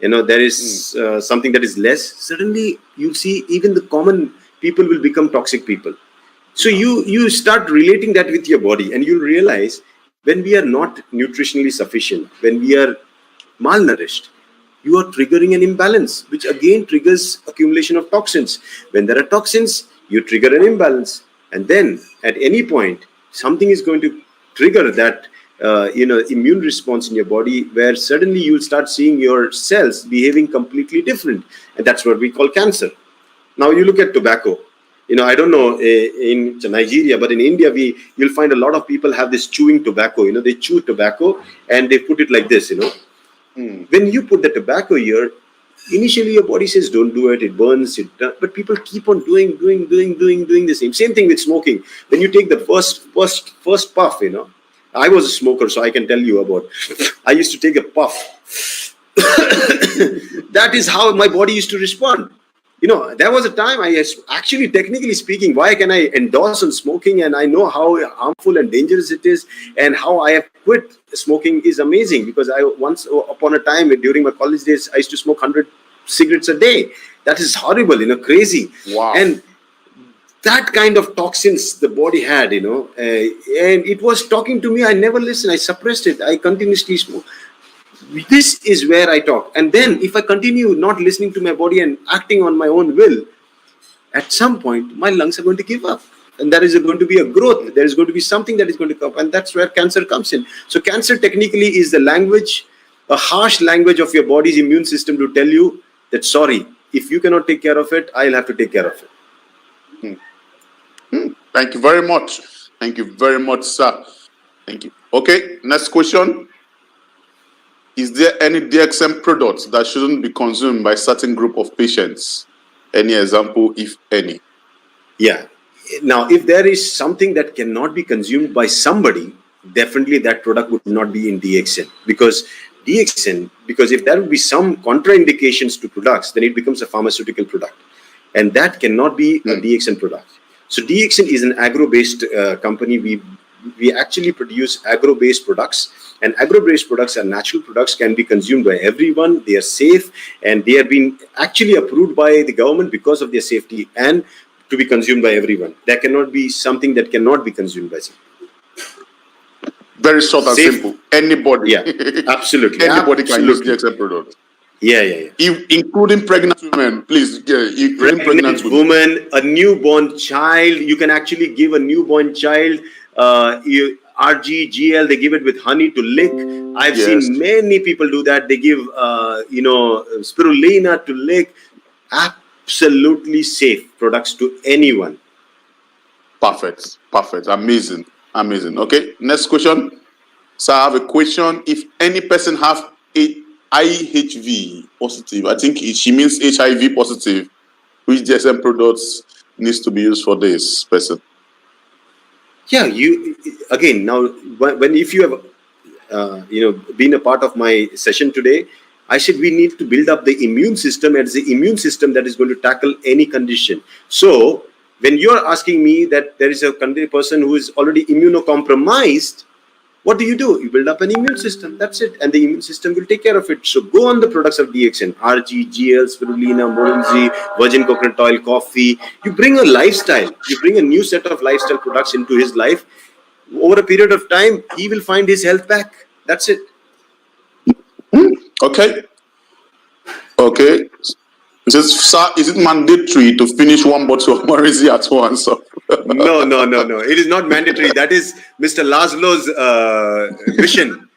there is something that is less, suddenly you'll see even the common people will become toxic people. So you start relating that with your body, and you'll realize when we are not nutritionally sufficient, when we are malnourished, you are triggering an imbalance, which again triggers accumulation of toxins. When there are toxins, you trigger an imbalance, and then at any point something is going to trigger that immune response in your body, where suddenly you'll start seeing your cells behaving completely different, and that's what we call cancer. Now you look at tobacco. I don't know in Nigeria, but in India, you'll find a lot of people have this chewing tobacco. They chew tobacco and they put it like this. When you put the tobacco here, initially your body says don't do it, it burns it, but people keep on doing the same thing with smoking. When you take the first puff, I was a smoker, so I can tell you about. I used to take a puff. That is how my body used to respond. There was a time actually, technically speaking, why can I endorse on smoking? And I know how harmful and dangerous it is, and how I have quit smoking is amazing, because I once upon a time during my college days, I used to smoke 100 cigarettes a day. That is horrible, crazy. Wow. And that kind of toxins the body had, and it was talking to me. I never listened. I suppressed it. I continuously smoked. This is where I talk. And then if I continue not listening to my body and acting on my own will, at some point my lungs are going to give up, and there is going to be a growth. There is going to be something that is going to come, and that's where cancer comes in. So cancer technically is the language, a harsh language of your body's immune system to tell you that, sorry, if you cannot take care of it, I'll have to take care of it. Thank you very much. Thank you very much, sir. Thank you. Okay, next question. Is there any DXN products that shouldn't be consumed by certain group of patients? Any example, if any? Yeah. Now, if there is something that cannot be consumed by somebody, definitely that product would not be in DXN. Because if there would be some contraindications to products, then it becomes a pharmaceutical product. And that cannot be a DXN product. So DXN is an agro-based company. We actually produce agro-based products, and agro-based products are natural products, can be consumed by everyone. They are safe, and they have been actually approved by the government because of their safety and to be consumed by everyone. There cannot be something that cannot be consumed by someone. Very short and simple. Anybody. Yeah, absolutely. Anybody can use DXN product. Yeah. Including pregnant women, please. Including pregnant women, a newborn child. You can actually give a newborn child RGGL, they give it with honey to lick. I've seen many people do that. They give, spirulina to lick. Absolutely safe products to anyone. Perfect. Amazing. Okay, next question. So I have a question. If any person have a IHV positive, I think she means HIV positive, which DXN products needs to be used for this person? Yeah, if you have been a part of my session today, I said we need to build up the immune system, and it's the immune system that is going to tackle any condition. So when you're asking me that there is a person who is already immunocompromised, what do? You build up an immune system. That's it. And the immune system will take care of it. So go on the products of DXN, RG, GL, spirulina, morinzi, virgin coconut oil, coffee. You bring a lifestyle. You bring a new set of lifestyle products into his life. Over a period of time, he will find his health back. That's it. Okay. Is it mandatory to finish one bottle of morinzi at once? No. It is not mandatory. That is Mr. Laszlo's mission.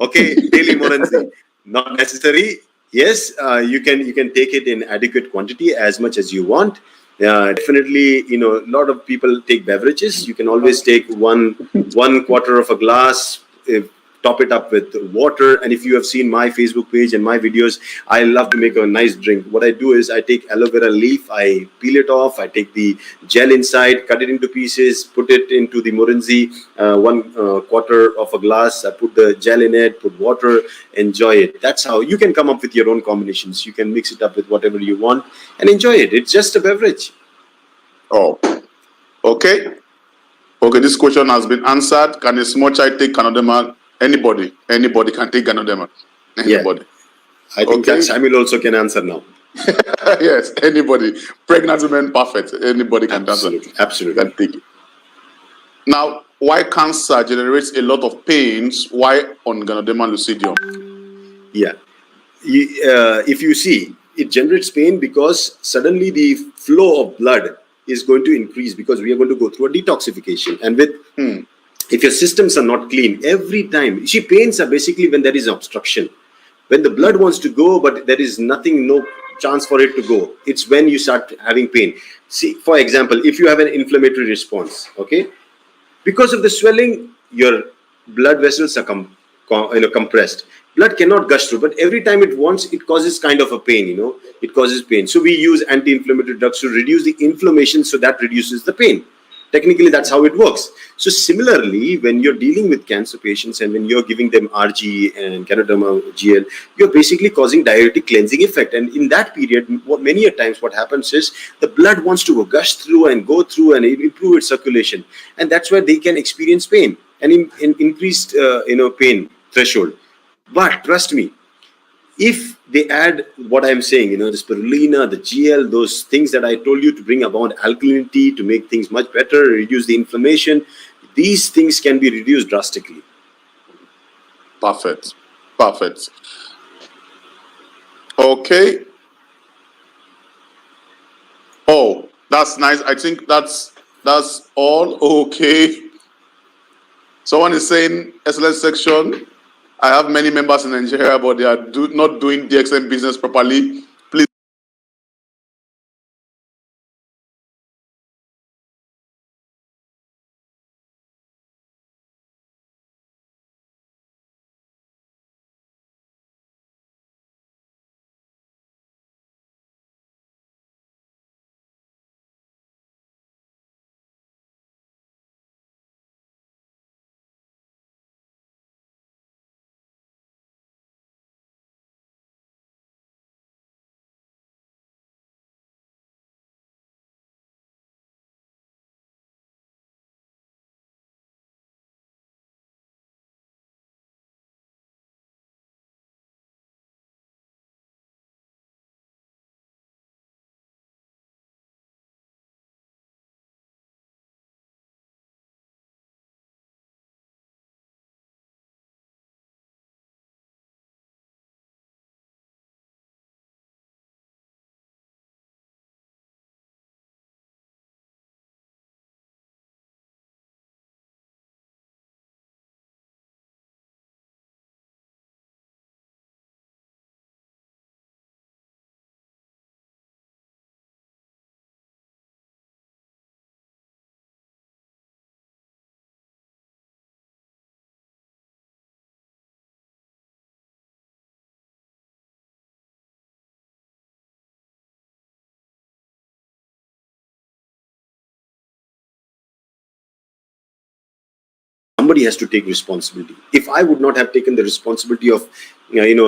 Okay, daily morinzi. Not necessary. Yes, you can take it in adequate quantity, as much as you want. Definitely, a lot of people take beverages. You can always take one quarter of a glass. Top it up with water. And if you have seen my Facebook page and my videos, I love to make a nice drink. What I do is I take aloe vera leaf, I peel it off, I take the gel inside, cut it into pieces, put it into the morinzi, 1 quarter of a glass, I put the gel in it, put water, enjoy it. That's how you can come up with your own combinations. You can mix it up with whatever you want and enjoy it. It's just a beverage. Oh, okay. This question has been answered. Can a small child take Canadema? Anybody can take Ganoderma. Anybody. I think that Samuel also can answer now. Yes, anybody. Pregnant women, perfect. Anybody can answer. Absolutely. Can take it. Now, why cancer generates a lot of pains? Why on Ganoderma lucidium? Yeah. If you see, it generates pain because suddenly the flow of blood is going to increase because we are going to go through a detoxification. And with if your systems are not clean, every time, see, pains are basically when there is obstruction. When the blood wants to go, but there is nothing, no chance for it to go, it's when you start having pain. See, for example, if you have an inflammatory response, okay, because of the swelling, your blood vessels are compressed. Blood cannot gush through, but every time it wants, it causes kind of a pain, it causes pain. So we use anti-inflammatory drugs to reduce the inflammation, so that reduces the pain. Technically, that's how it works. So similarly, when you're dealing with cancer patients and when you're giving them RG and Canoderma GL, you're basically causing diuretic cleansing effect. And in that period, many a times what happens is the blood wants to gush through and go through and improve its circulation. And that's where they can experience pain and increased pain threshold. But trust me, if they add what I'm saying, the spirulina, the GL, those things that I told you to bring about alkalinity, to make things much better, reduce the inflammation, these things can be reduced drastically. Perfect. Perfect. Okay. Oh, that's nice. I think that's all. Okay. Someone is saying, excellent section. I have many members in Nigeria, but they are not doing DXN business properly. Please. Somebody has to take responsibility. If I would not have taken the responsibility of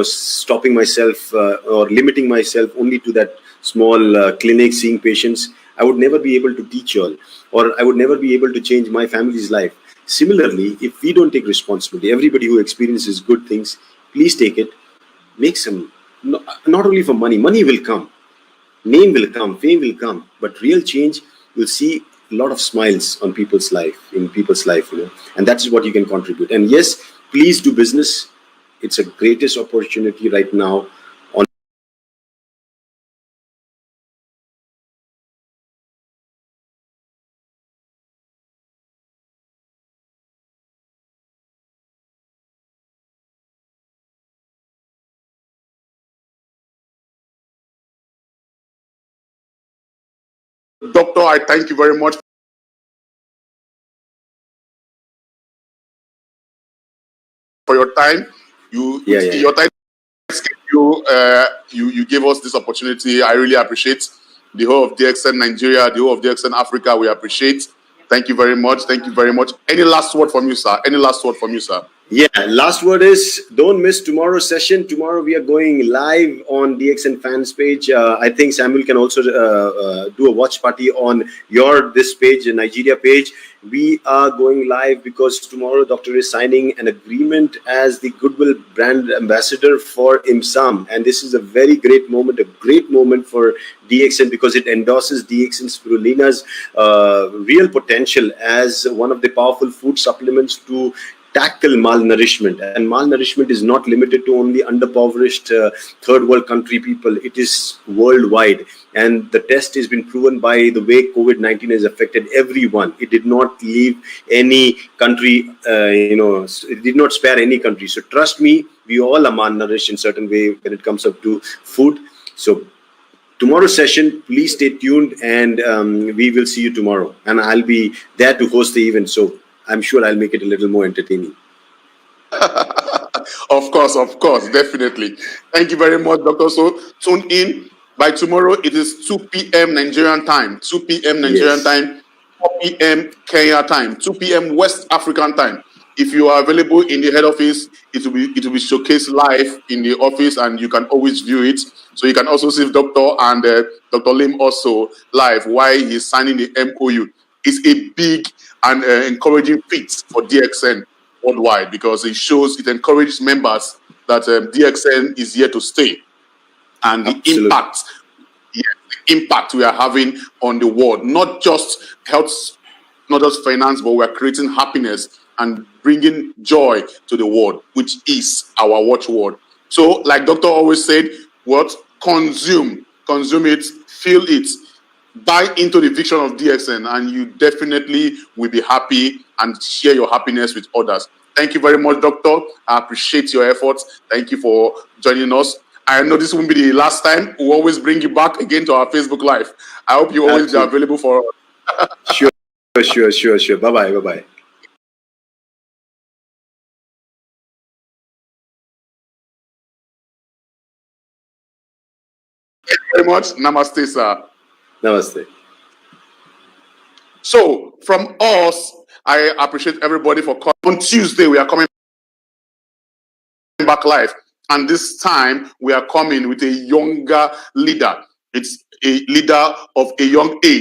stopping myself or limiting myself only to that small clinic seeing patients, I would never be able to teach you all, or I would never be able to change my family's life. Similarly, if we don't take responsibility, everybody who experiences good things, please take it, make some, not only for money will come, name will come, fame will come, but real change, you'll see a lot of smiles on people's life, and that's what you can contribute. And yes, please do business. It's a greatest opportunity right now. Doctor, I thank you very much for your time. Your time, you gave us this opportunity. I really appreciate. The whole of DXN Nigeria, the whole of DXN Africa, we appreciate. Thank you very much. Thank you very much. Any last word from you, sir? Yeah, last word is don't miss tomorrow's session. Tomorrow we are going live on DXN fans page. I think Samuel can also do a watch party on your this page, Nigeria page. We are going live because tomorrow Doctor is signing an agreement as the Goodwill brand ambassador for IMSAM, and this is a very great moment for DXN because it endorses DXN spirulina's real potential as one of the powerful food supplements to tackle malnourishment. And malnourishment is not limited to only underpoverished third world country people. It is worldwide, and the test has been proven by the way COVID-19 has affected everyone. It did not leave any country, it did not spare any country. So trust me, we all are malnourished in certain way when it comes up to food. So tomorrow's session, please stay tuned, and we will see you tomorrow, and I'll be there to host the event. So I'm sure I'll make it a little more entertaining. Of course, definitely. Thank you very much, Doctor. So tune in. By tomorrow, it is 2 p.m. Nigerian time, 2 p.m. Nigerian Yes. time, 4 p.m. Kenya time, 2 p.m. West African time. If you are available in the head office, it will be showcased live in the office, and you can always view it. So you can also see Doctor and Dr. Lim also live while he's signing the MOU. It's a big and encouraging feat for DXN worldwide because it encourages members that DXN is here to stay, and the impact we are having on the world, not just health, not just finance, but we are creating happiness and bringing joy to the world, which is our watchword. So, like Doctor always said, what? Consume it, feel it, buy into the vision of DXN, and you definitely will be happy and share your happiness with others. Thank you very much, Doctor. I appreciate your efforts. Thank you for joining us. I know this won't be the last time. We'll always bring you back again to our Facebook Live. I hope you always be available for us. Sure. Bye-bye. Thank you very much. Namaste, sir. Namaste. So, from us, I appreciate everybody for coming. On Tuesday, we are coming back live. And this time, we are coming with a younger leader. It's a leader of a young age.